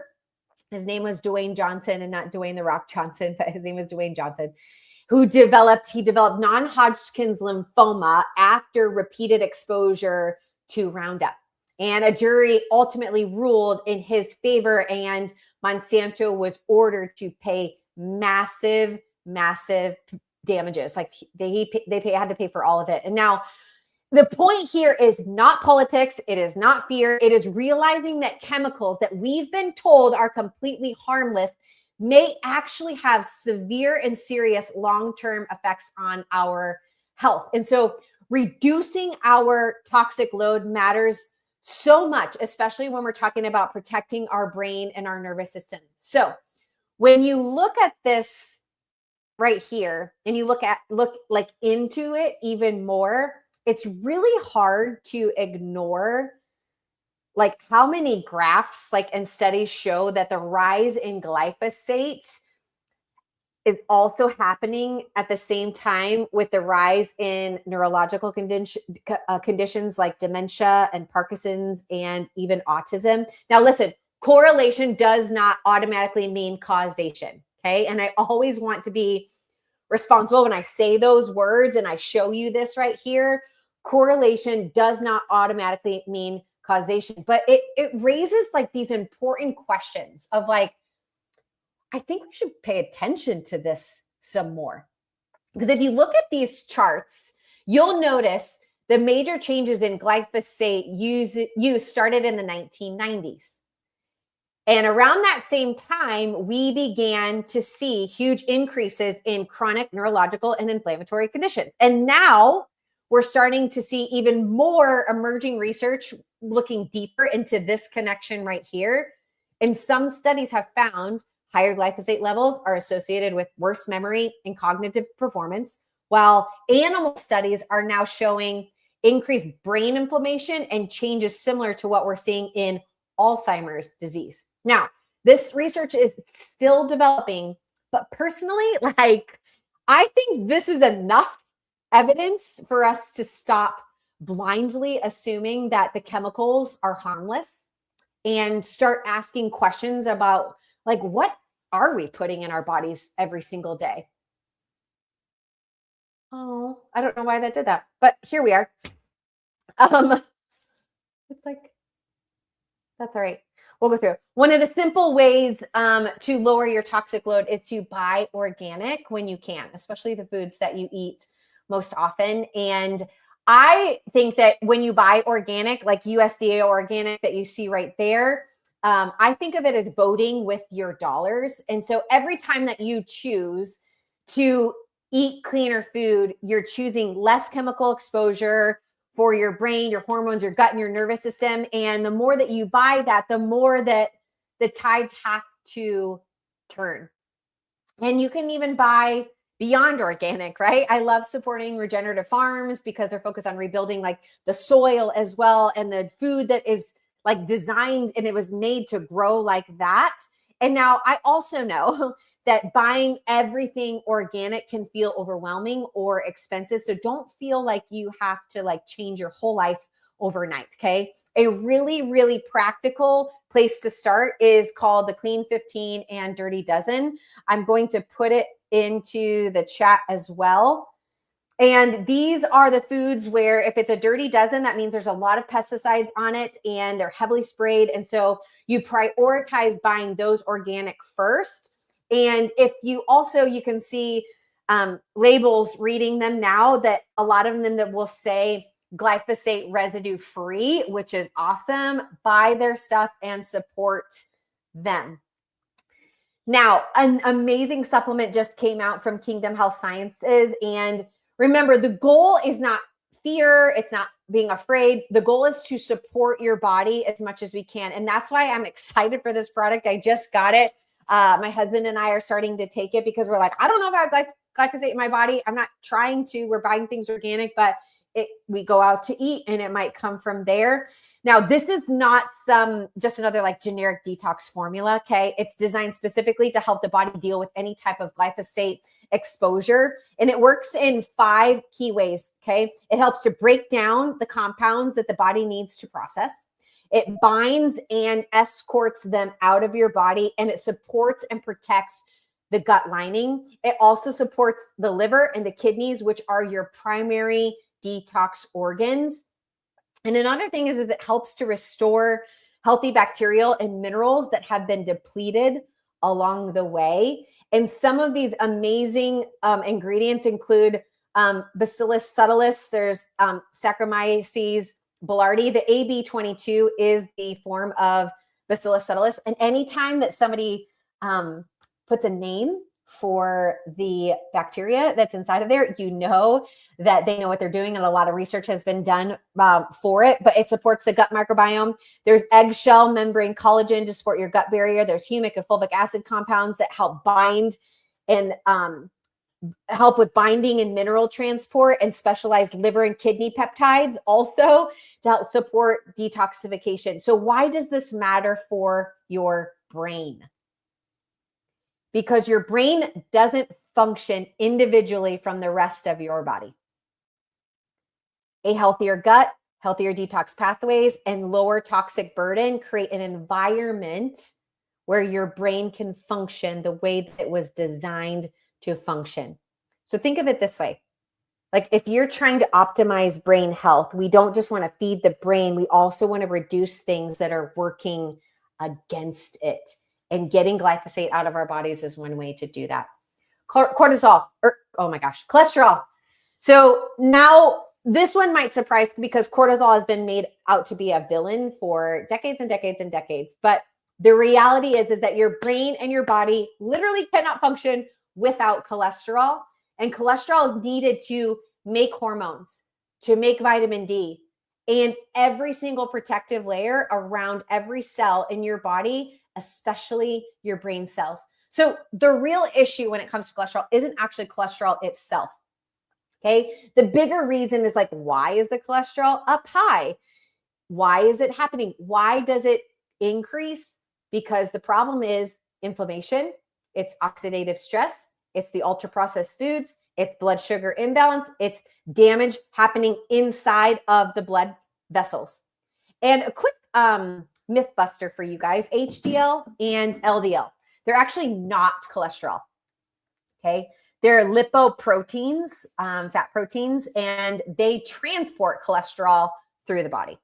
Speaker 1: His name was Dwayne Johnson, and not Dwayne the Rock Johnson, but his name was Dwayne Johnson, who developed non-Hodgkin's lymphoma after repeated exposure to Roundup. And a jury ultimately ruled in his favor, and Monsanto was ordered to pay massive damages. Like they had to pay for all of it. And now the point here is not politics. It is not fear. It is realizing that chemicals that we've been told are completely harmless may actually have severe and serious long-term effects on our health. And so reducing our toxic load matters so much, especially when we're talking about protecting our brain and our nervous system. So when you look at this right here and you look like into it even more, it's really hard to ignore like how many graphs like and studies show that the rise in glyphosate is also happening at the same time with the rise in neurological conditions like dementia and Parkinson's and even autism. Now, listen, correlation does not automatically mean causation, okay? And I always want to be responsible when I say those words and I show you this right here. Correlation does not automatically mean causation, but it raises like these important questions of like, I think we should pay attention to this some more. Because if you look at these charts, you'll notice the major changes in glyphosate use started in the 1990s. And around that same time, we began to see huge increases in chronic neurological and inflammatory conditions. And now we're starting to see even more emerging research looking deeper into this connection right here. And some studies have found higher glyphosate levels are associated with worse memory and cognitive performance, while animal studies are now showing increased brain inflammation and changes similar to what we're seeing in Alzheimer's disease. Now, this research is still developing, but personally, like, I think this is enough evidence for us to stop blindly assuming that the chemicals are harmless and start asking questions about, like, what are we putting in our bodies every single day? Oh, I don't know why that did that, but here we are. It's like, that's all right. We'll go through. One of the simple ways to lower your toxic load is to buy organic when you can, especially the foods that you eat most often. And I think that when you buy organic, like USDA organic that you see right there, I think of it as voting with your dollars. And so every time that you choose to eat cleaner food, you're choosing less chemical exposure for your brain, your hormones, your gut, and your nervous system. And the more that you buy that, the more that the tides have to turn. And you can even buy beyond organic, right? I love supporting regenerative farms because they're focused on rebuilding like the soil as well, and the food that is like designed and it was made to grow like that. And now I also know that buying everything organic can feel overwhelming or expensive. So don't feel like you have to like change your whole life overnight. Okay. A really, really practical place to start is called the Clean 15 and Dirty Dozen. I'm going to put it into the chat as well. And these are the foods where if it's a dirty dozen, that means there's a lot of pesticides on it and they're heavily sprayed. And so you prioritize buying those organic first. And if you also, you can see labels reading them now that a lot of them that will say glyphosate residue free, which is awesome. Buy their stuff and support them. Now, an amazing supplement just came out from Kingdom Health Sciences. And remember, the goal is not fear. It's not being afraid. The goal is to support your body as much as we can. And that's why I'm excited for this product. I just got it. My husband and I are starting to take it because we're like, I don't know if I have glyphosate in my body. I'm not trying to. We're buying things organic, but we go out to eat and it might come from there. Now, this is not just another like generic detox formula, okay? It's designed specifically to help the body deal with any type of glyphosate exposure. And it works in 5 key ways, okay? It helps to break down the compounds that the body needs to process. It binds and escorts them out of your body, and it supports and protects the gut lining. It also supports the liver and the kidneys, which are your primary detox organs. And another thing is it helps to restore healthy bacterial and minerals that have been depleted along the way. And some of these amazing ingredients include Bacillus subtilis, there's Saccharomyces boulardii. The AB22 is the form of Bacillus subtilis. And anytime that somebody puts a name for the bacteria that's inside of there, you know that they know what they're doing, and a lot of research has been done for it, but it supports the gut microbiome. There's eggshell membrane collagen to support your gut barrier. There's humic and fulvic acid compounds that help bind and help with binding and mineral transport, and specialized liver and kidney peptides also to help support detoxification. So why does this matter for your brain? Because your brain doesn't function individually from the rest of your body. A healthier gut, healthier detox pathways, and lower toxic burden create an environment where your brain can function the way that it was designed to function. So think of it this way. Like if you're trying to optimize brain health, we don't just want to feed the brain. We also want to reduce things that are working against it. And getting glyphosate out of our bodies is one way to do that. Cortisol, cholesterol. So now this one might surprise because cortisol has been made out to be a villain for decades and decades and decades. But the reality is that your brain and your body literally cannot function without cholesterol. And cholesterol is needed to make hormones, to make vitamin D, and every single protective layer around every cell in your body, especially your brain cells. So the real issue when it comes to cholesterol isn't actually cholesterol itself. Okay. The bigger reason is like, why is the cholesterol up high? Why is it happening? Why does it increase? Because the problem is inflammation, it's oxidative stress, it's the ultra processed foods, it's blood sugar imbalance, it's damage happening inside of the blood vessels. And a quick myth buster for you guys, HDL and LDL. They're actually not cholesterol, okay? They're lipoproteins, fat proteins, and they transport cholesterol through the body.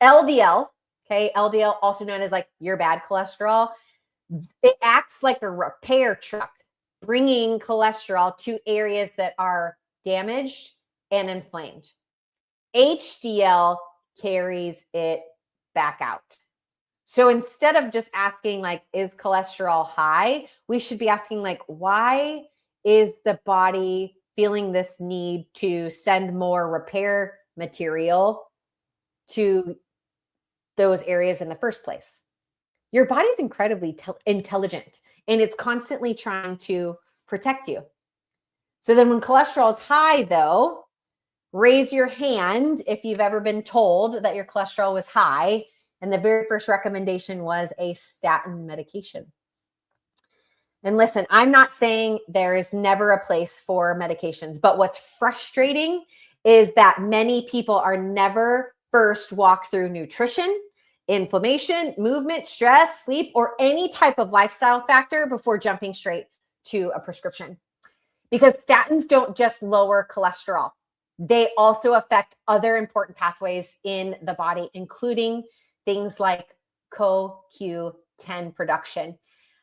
Speaker 1: LDL, okay, LDL, also known as like your bad cholesterol, it acts like a repair truck, bringing cholesterol to areas that are damaged and inflamed. HDL carries it back out. So instead of just asking like, is cholesterol high? We should be asking like, why is the body feeling this need to send more repair material to those areas in the first place? Your body's incredibly intelligent, and it's constantly trying to protect you. So then when cholesterol is high though, raise your hand if you've ever been told that your cholesterol was high and the very first recommendation was a statin medication. And listen, I'm not saying there is never a place for medications, but what's frustrating is that many people are never first walked through nutrition, inflammation, movement, stress, sleep, or any type of lifestyle factor before jumping straight to a prescription. Because statins don't just lower cholesterol. They also affect other important pathways in the body, including things like CoQ10 production.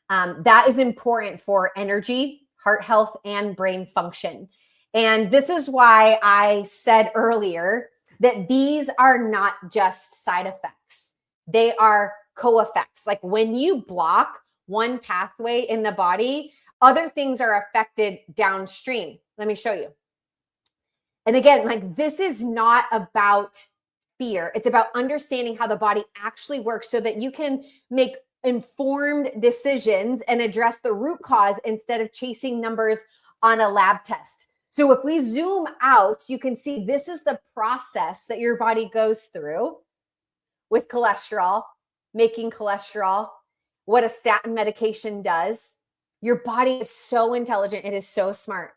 Speaker 1: That is important for energy, heart health, and brain function. And this is why I said earlier that these are not just side effects. They are co-effects. Like when you block one pathway in the body, other things are affected downstream. Let me show you. And again, like this is not about fear. It's about understanding how the body actually works so that you can make informed decisions and address the root cause instead of chasing numbers on a lab test. So if we zoom out, you can see this is the process that your body goes through with cholesterol, making cholesterol, what a statin medication does. Your body is so intelligent. It is so smart.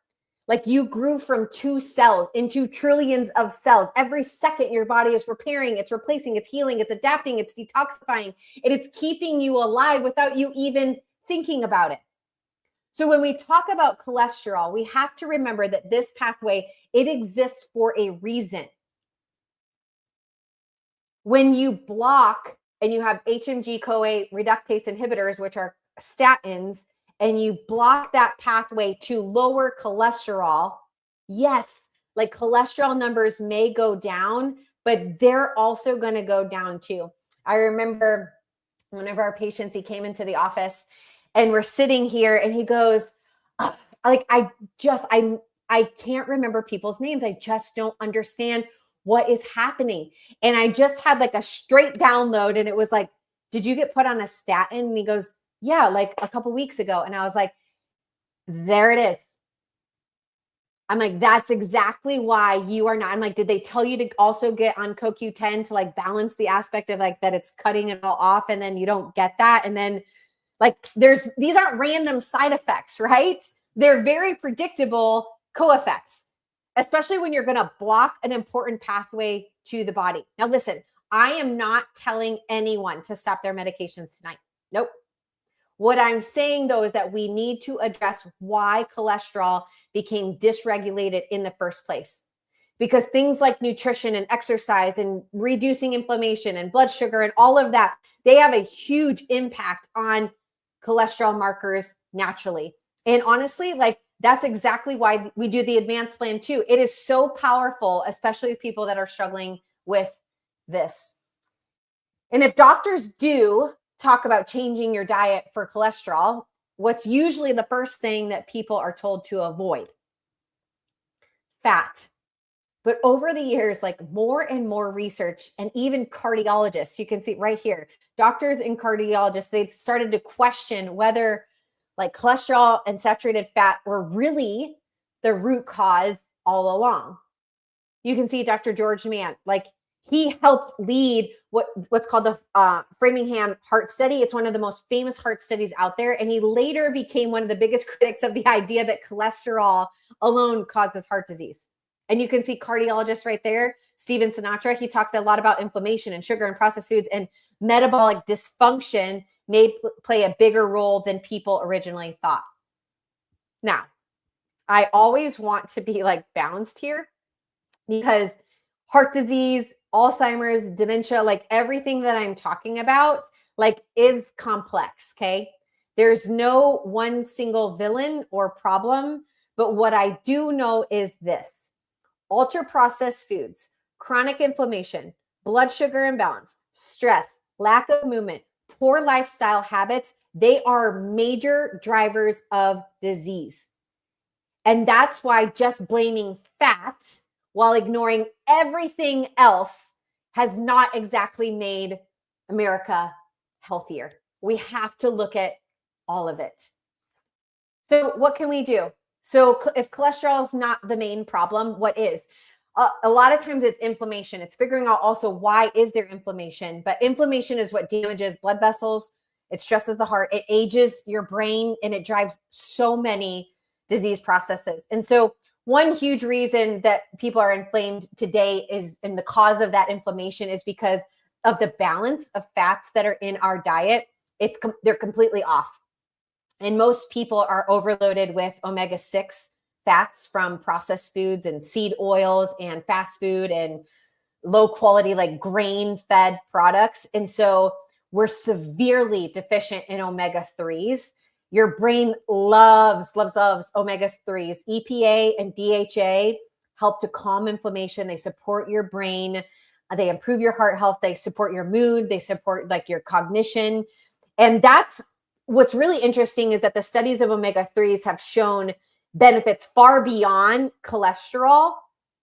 Speaker 1: Like you grew from 2 cells into trillions of cells. Every second, your body is repairing, it's replacing, it's healing, it's adapting, it's detoxifying, and it's keeping you alive without you even thinking about it. So when we talk about cholesterol, we have to remember that this pathway, it exists for a reason. When you block and you have HMG-CoA reductase inhibitors, which are statins, and you block that pathway to lower cholesterol, yes, like cholesterol numbers may go down, but they're also going to go down too. I remember one of our patients, he came into the office and we're sitting here and he goes, like, I can't remember people's names. I just don't understand what is happening. And I just had like a straight download and it was like, did you get put on a statin? And he goes, yeah, like a couple weeks ago. And I was like, there it is. I'm like, that's exactly why you are not. I'm like, did they tell you to also get on CoQ10 to like balance the aspect of like that it's cutting it all off and then you don't get that? And then like these aren't random side effects, right? They're very predictable co-effects, especially when you're going to block an important pathway to the body. Now, listen, I am not telling anyone to stop their medications tonight. Nope. What I'm saying, though, is that we need to address why cholesterol became dysregulated in the first place. Because things like nutrition and exercise and reducing inflammation and blood sugar and all of that, they have a huge impact on cholesterol markers naturally. And honestly, like that's exactly why we do the advanced plan too. It is so powerful, especially with people that are struggling with this. And if doctors do talk about changing your diet for cholesterol, what's usually the first thing that people are told to avoid? Fat. But over the years, like more and more research and even cardiologists, you can see right here, doctors and cardiologists, they've started to question whether like cholesterol and saturated fat were really the root cause all along. You can see Dr. George Mann, like he helped lead what's called the Framingham Heart Study. It's one of the most famous heart studies out there. And he later became one of the biggest critics of the idea that cholesterol alone causes heart disease. And you can see cardiologists right there, Steven Sinatra, he talks a lot about inflammation and sugar and processed foods, and metabolic dysfunction may play a bigger role than people originally thought. Now, I always want to be like balanced here because heart disease, Alzheimer's, dementia, like everything that I'm talking about, like is complex, okay? There's no one single villain or problem, but what I do know is this. Ultra processed foods, chronic inflammation, blood sugar imbalance, stress, lack of movement, poor lifestyle habits, they are major drivers of disease. And that's why just blaming fat while ignoring everything else has not exactly made America healthier. We have to look at all of it. So what can we do? So if cholesterol is not the main problem, what is? A lot of times it's inflammation. It's figuring out also why is there inflammation, but inflammation is what damages blood vessels. It stresses the heart. It ages your brain and it drives so many disease processes. And so one huge reason that people are inflamed today is, and the cause of that inflammation is because of the balance of fats that are in our diet. They're completely off. And most people are overloaded with omega-6 fats from processed foods and seed oils and fast food and low quality, like grain-fed products. And so we're severely deficient in omega-3s. Your brain loves omega-3s. EPA and DHA help to calm inflammation. They support your brain. They improve your heart health. They support your mood. They support like your cognition. And that's what's really interesting is that the studies of omega-3s have shown benefits far beyond cholesterol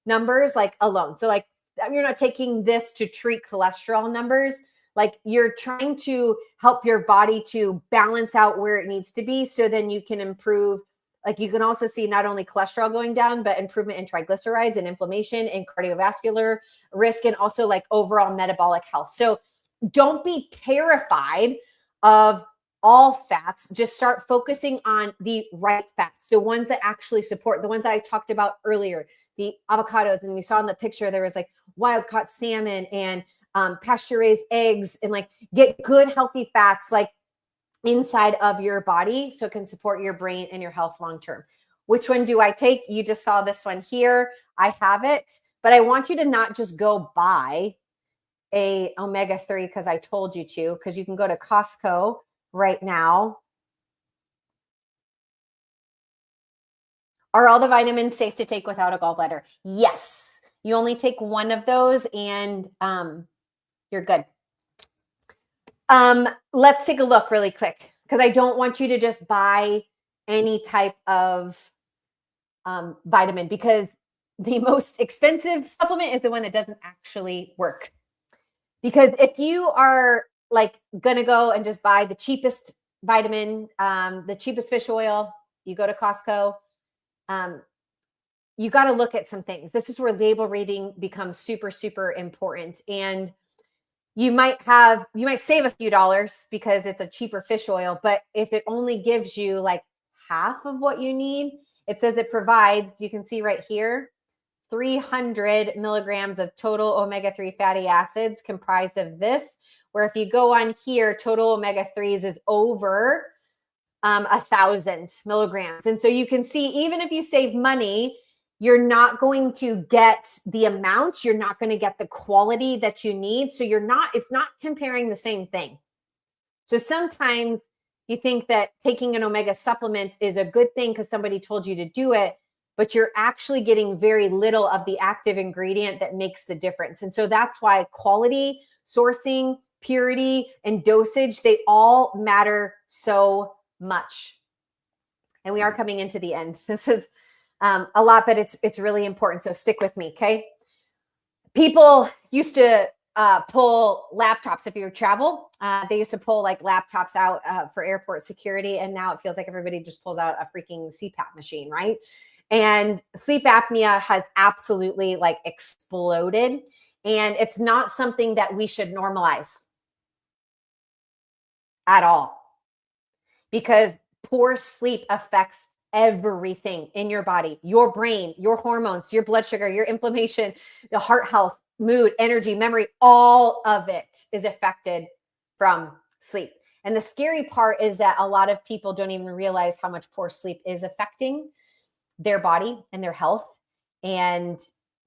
Speaker 1: numbers like alone. So like you're not taking this to treat cholesterol numbers. Like you're trying to help your body to balance out where it needs to be so then you can improve Like you can also see not only cholesterol going down, but improvement in triglycerides and inflammation and cardiovascular risk, and also like overall metabolic health. So don't be terrified of all fats. Just start focusing on the right fats, the ones that actually support, the ones that I talked about earlier, the avocados. And you saw in the picture, there was like wild caught salmon and pasture raised eggs, and like get good healthy fats like inside of your body so it can support your brain and your health long term. Which one do I take? You just saw this one here. I have it, but I want you to not just go buy a omega-3 because I told you to, because you can go to Costco right now. Are all the vitamins safe to take without a gallbladder? Yes. You only take one of those and you're good. Let's take a look really quick, because I don't want you to just buy any type of vitamin, because the most expensive supplement is the one that doesn't actually work. Because if you are like going to go and just buy the cheapest vitamin, the cheapest fish oil, you go to Costco, you got to look at some things. This is where label reading becomes super, super important. And you might save a few dollars because it's a cheaper fish oil, but if it only gives you like half of what you need, it says it provides, you can see right here, 300 milligrams of total omega-3 fatty acids comprised of this, where if you go on here, total omega-3s is over 1,000 milligrams. And so you can see, even if you save money, you're not going to get the amount, you're not going to get the quality that you need. So it's not comparing the same thing. So sometimes you think that taking an omega supplement is a good thing because somebody told you to do it, but you're actually getting very little of the active ingredient that makes the difference. And so that's why quality, sourcing, purity, and dosage, they all matter so much. And we are coming into the end. This is a lot, but it's really important. So stick with me, okay? People used to pull laptops if you travel. They used to pull like laptops out for airport security, and now it feels like everybody just pulls out a freaking CPAP machine, right? And sleep apnea has absolutely like exploded, and it's not something that we should normalize at all, because poor sleep affects everything in your body, your brain, your hormones, your blood sugar, your inflammation, the heart health, mood, energy, memory, all of it is affected from sleep. And the scary part is that a lot of people don't even realize how much poor sleep is affecting their body and their health. And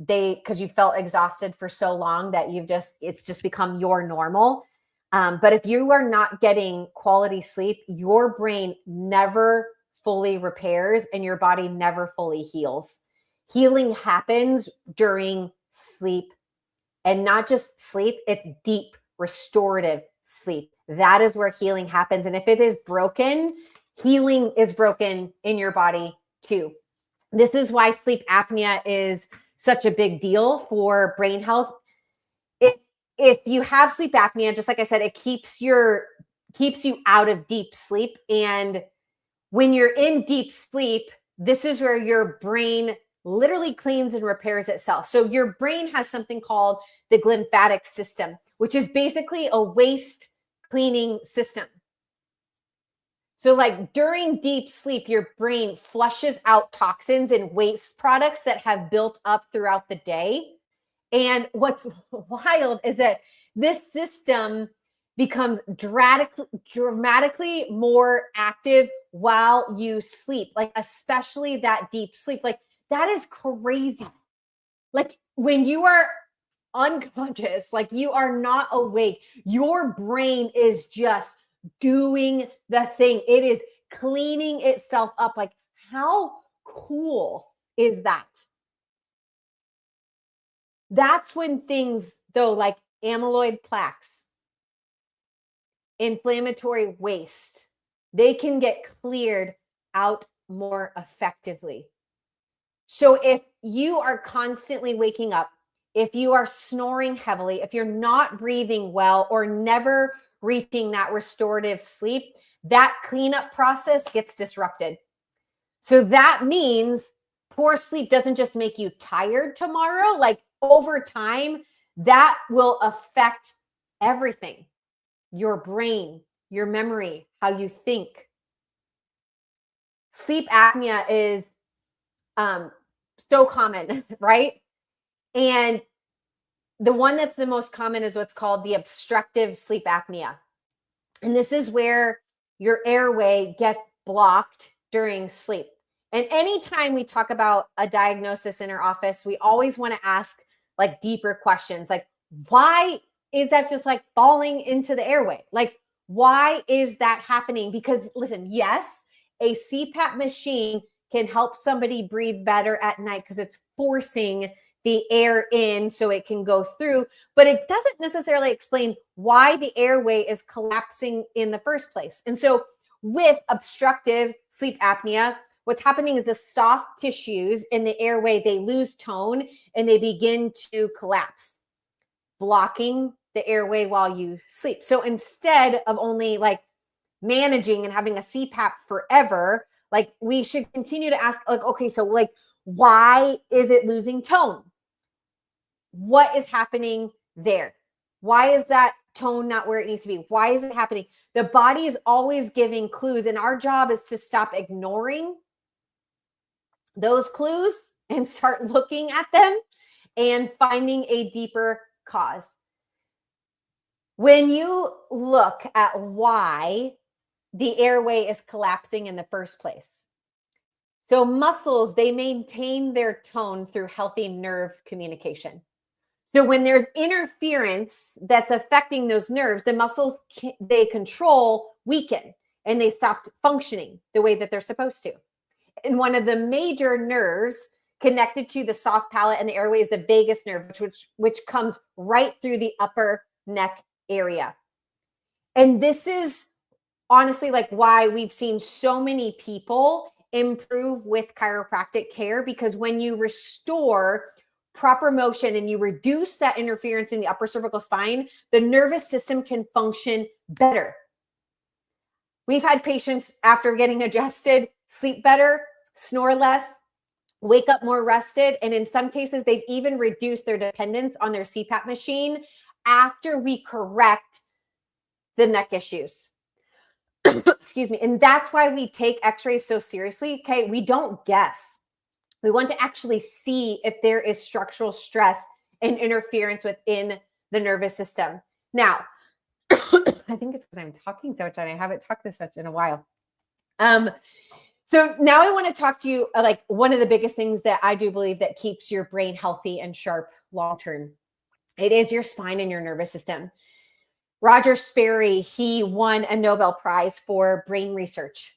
Speaker 1: because you felt exhausted for so long that it's just become your normal. But if you are not getting quality sleep, your brain never fully repairs and your body never fully heals. Healing happens during sleep, and not just sleep, it's deep restorative sleep. That is where healing happens. And if it is broken, healing is broken in your body too. This is why sleep apnea is such a big deal for brain health. If you have sleep apnea, just like I said, it keeps you out of deep sleep. And when you're in deep sleep, this is where your brain literally cleans and repairs itself. So your brain has something called the glymphatic system, which is basically a waste cleaning system. So like during deep sleep, your brain flushes out toxins and waste products that have built up throughout the day. And what's wild is that this system becomes dramatically more active while you sleep, like especially that deep sleep. Like that is crazy. Like when you are unconscious, like you are not awake, your brain is just doing the thing. It is cleaning itself up. Like how cool is that? That's when things, though, like amyloid plaques, inflammatory waste, they can get cleared out more effectively. So if you are constantly waking up, if you are snoring heavily, if you're not breathing well or never reaching that restorative sleep, that cleanup process gets disrupted. So that means poor sleep doesn't just make you tired tomorrow, like over time, that will affect everything, your brain, your memory, how you think. Sleep apnea is so common, right? And the one that's the most common is what's called the obstructive sleep apnea. And this is where your airway gets blocked during sleep. And anytime we talk about a diagnosis in our office, we always want to ask like deeper questions, like why is that just like falling into the airway? Like, why is that happening? Because listen, yes, a CPAP machine can help somebody breathe better at night because it's forcing the air in so it can go through, but it doesn't necessarily explain why the airway is collapsing in the first place. And so with obstructive sleep apnea, what's happening is the soft tissues in the airway, they lose tone and they begin to collapse, blocking the airway while you sleep. So instead of only like managing and having a CPAP forever, like we should continue to ask, like, okay, so like, why is it losing tone? What is happening there? Why is that tone not where it needs to be? Why is it happening? The body is always giving clues, and our job is to stop ignoring those clues and start looking at them and finding a deeper cause. When you look at why the airway is collapsing in the first place, so muscles, they maintain their tone through healthy nerve communication. So when there's interference that's affecting those nerves, the muscles they control weaken and they stop functioning the way that they're supposed to. And one of the major nerves connected to the soft palate and the airway is the vagus nerve, which comes right through the upper neck area. And this is honestly like why we've seen so many people improve with chiropractic care, because when you restore proper motion and you reduce that interference in the upper cervical spine, the nervous system can function better. We've had patients after getting adjusted sleep better, snore less, wake up more rested, and in some cases, they've even reduced their dependence on their CPAP machine after we correct the neck issues. Excuse me. And that's why we take x-rays so seriously. Okay. We don't guess. We want to actually see if there is structural stress and interference within the nervous system. Now, I think it's because I'm talking so much and I haven't talked this much in a while. So now I want to talk to you like one of the biggest things that I do believe that keeps your brain healthy and sharp long-term. It is your spine and your nervous system. Roger Sperry, he won a Nobel Prize for brain research.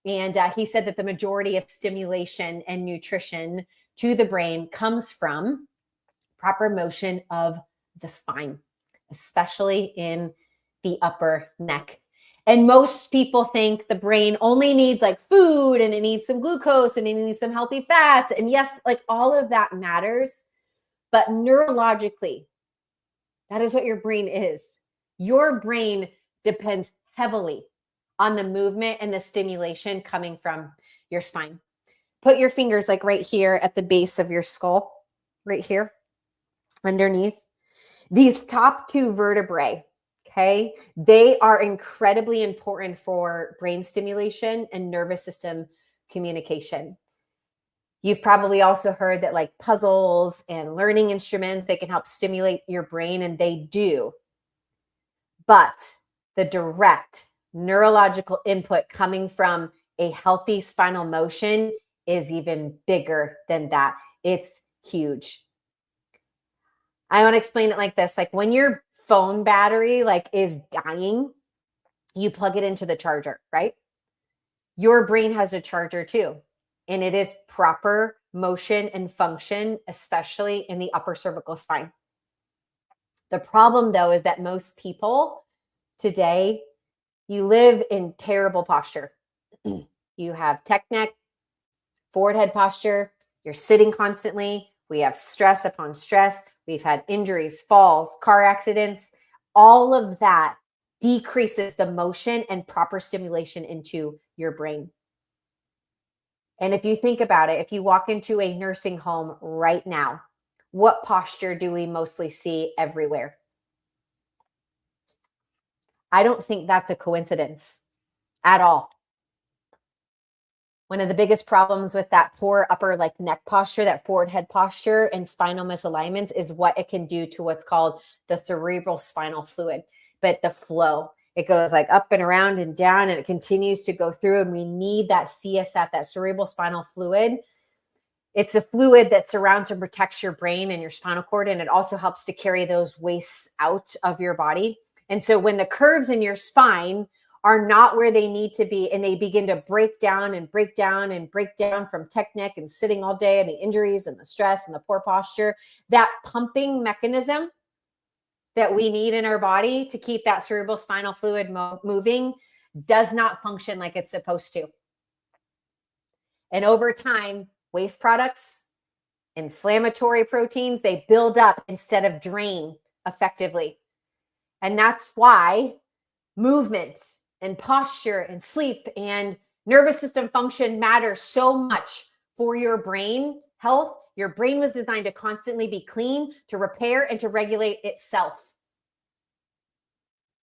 Speaker 1: And he said that the majority of stimulation and nutrition to the brain comes from proper motion of the spine, especially in the upper neck. And most people think the brain only needs like food and it needs some glucose and it needs some healthy fats. And yes, like all of that matters. But neurologically, that is what your brain is. Your brain depends heavily on the movement and the stimulation coming from your spine. Put your fingers like right here at the base of your skull, right here underneath. These top two vertebrae, okay, they are incredibly important for brain stimulation and nervous system communication. You've probably also heard that like puzzles and learning instruments, they can help stimulate your brain, and they do. But the direct neurological input coming from a healthy spinal motion is even bigger than that. It's huge. I want to explain it like this. Like when your phone battery like is dying, you plug it into the charger, right? Your brain has a charger too. And it is proper motion and function, especially in the upper cervical spine. The problem though is that most people today, you live in terrible posture. You have tech neck, forward head posture. You're sitting constantly. We have stress upon stress. We've had injuries, falls, car accidents. All of that decreases the motion and proper stimulation into your brain. And if you think about it, if you walk into a nursing home right now, what posture do we mostly see everywhere? I don't think that's a coincidence at all. One of the biggest problems with that poor upper like neck posture, that forward head posture and spinal misalignments is what it can do to what's called the cerebral spinal fluid, but the flow. It goes like up and around and down, and it continues to go through. And we need that CSF, that cerebral spinal fluid. It's a fluid that surrounds and protects your brain and your spinal cord, and it also helps to carry those wastes out of your body. And so when the curves in your spine are not where they need to be, and they begin to break down and break down and break down from technique and sitting all day and the injuries and the stress and the poor posture, that pumping mechanism that we need in our body to keep that cerebral spinal fluid moving does not function like it's supposed to. And over time, waste products, inflammatory proteins, they build up instead of drain effectively. And that's why movement and posture and sleep and nervous system function matters so much for your brain health. Your brain was designed to constantly be clean, to repair, and to regulate itself.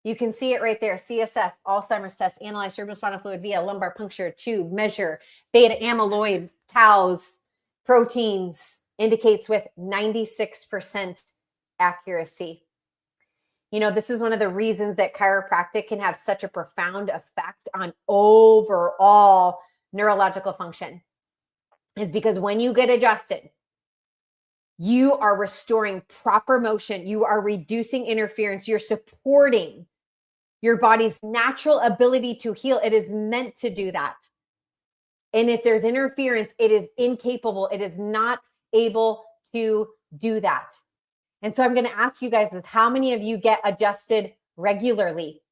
Speaker 1: You can see it right there. CSF, Alzheimer's test, analyze cerebrospinal fluid via lumbar puncture to measure beta amyloid, taus, proteins, indicates with 96% accuracy. You know, this is one of the reasons that chiropractic can have such a profound effect on overall neurological function, is because when you get adjusted, you are restoring proper motion. You are reducing interference. You're supporting your body's natural ability to heal. It is meant to do that. And if there's interference, it is incapable. It is not able to do that. And so I'm going to ask you guys this: how many of you get adjusted regularly?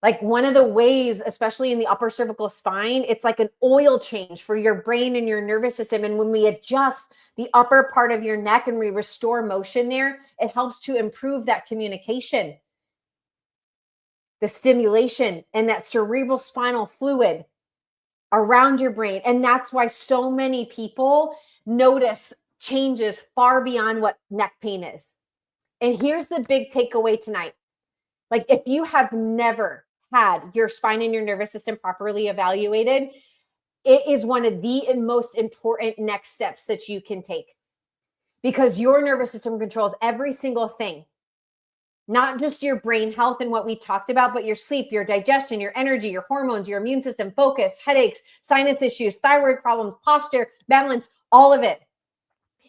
Speaker 1: Like one of the ways, especially in the upper cervical spine, it's like an oil change for your brain and your nervous system. And when we adjust the upper part of your neck and we restore motion there, it helps to improve that communication, the stimulation, and that cerebral spinal fluid around your brain. And that's why so many people notice changes far beyond what neck pain is. And here's the big takeaway tonight. Like, if you have never had your spine and your nervous system properly evaluated, it is one of the most important next steps that you can take, because your nervous system controls every single thing, not just your brain health and what we talked about, but your sleep, your digestion, your energy, your hormones, your immune system, focus, headaches, sinus issues, thyroid problems, posture, balance, all of it.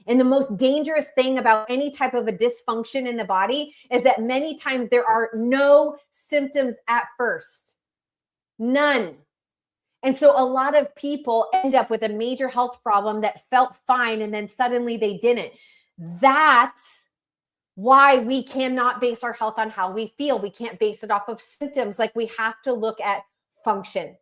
Speaker 1: And the most dangerous thing about any type of a dysfunction in the body is that many times there are no symptoms at first. None. And so a lot of people end up with a major health problem that felt fine, and then suddenly they didn't. That's why we cannot base our health on how we feel. We can't base it off of symptoms. Like, we have to look at function.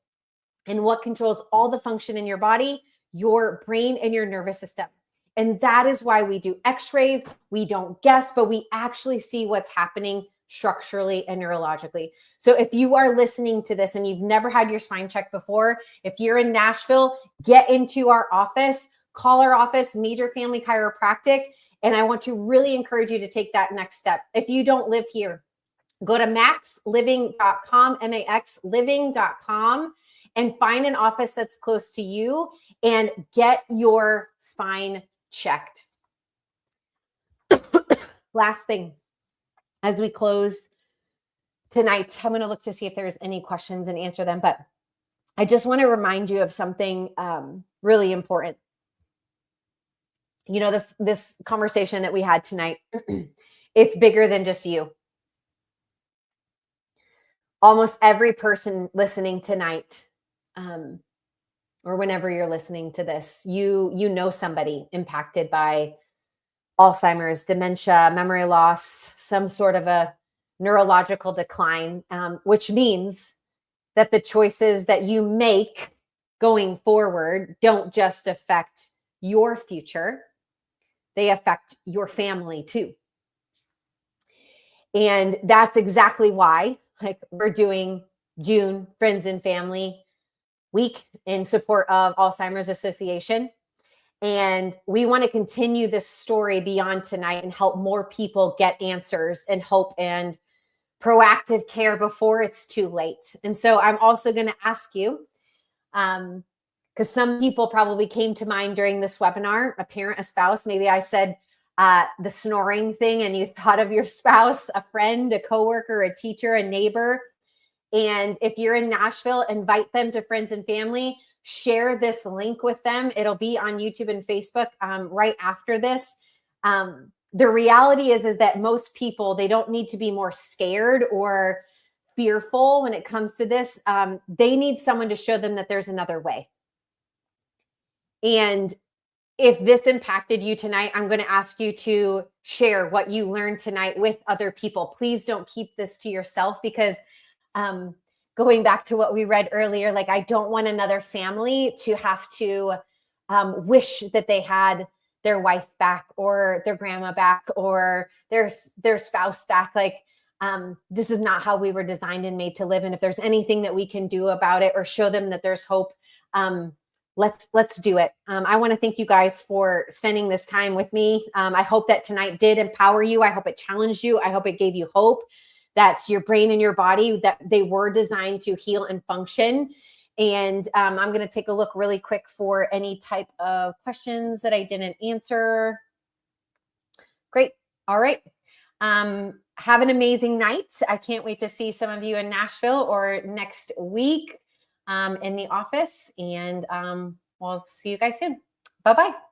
Speaker 1: And what controls all the function in your body? Your brain and your nervous system. And that is why we do x-rays. We don't guess, but we actually see what's happening structurally and neurologically. So if you are listening to this and you've never had your spine checked before, if you're in Nashville, get into our office, call our office, Major Family Chiropractic. And I want to really encourage you to take that next step. If you don't live here, go to maxliving.com, maxliving.com, and find an office that's close to you and get your spine checked. Last thing, as we close tonight, I'm going to look to see if there's any questions and answer them, but I just want to remind you of something really important. You know, this conversation that we had tonight, it's bigger than just you. Almost every person listening tonight, or whenever you're listening to this, you know somebody impacted by Alzheimer's, dementia, memory loss, some sort of a neurological decline, which means that the choices that you make going forward don't just affect your future, they affect your family too. And that's exactly why, like, we're doing June Friends and Family. week in support of Alzheimer's Association. And we want to continue this story beyond tonight and help more people get answers and hope and proactive care before it's too late. And so I'm also going to ask you, because some people probably came to mind during this webinar, a parent, a spouse. Maybe I said the snoring thing and you thought of your spouse, a friend, a coworker, a teacher, a neighbor. And if you're in Nashville, invite them to friends and family. Share this link with them. It'll be on YouTube and Facebook right after this. The reality is that most people, they don't need to be more scared or fearful when it comes to this. They need someone to show them that there's another way. And if this impacted you tonight, I'm going to ask you to share what you learned tonight with other people. Please don't keep this to yourself, because going back to what we read earlier, like, I don't want another family to have to wish that they had their wife back or their grandma back or their spouse back. Like, this is not how we were designed and made to live. And if there's anything that we can do about it or show them that there's hope, let's do it. I want to thank you guys for spending this time with me. I hope that tonight did empower you. I hope it challenged you. I hope it gave you hope that your brain and your body, that they were designed to heal and function. And I'm going to take a look really quick for any type of questions that I didn't answer. Great. All right. Have an amazing night. I can't wait to see some of you in Nashville or next week in the office. And we'll see you guys soon. Bye-bye.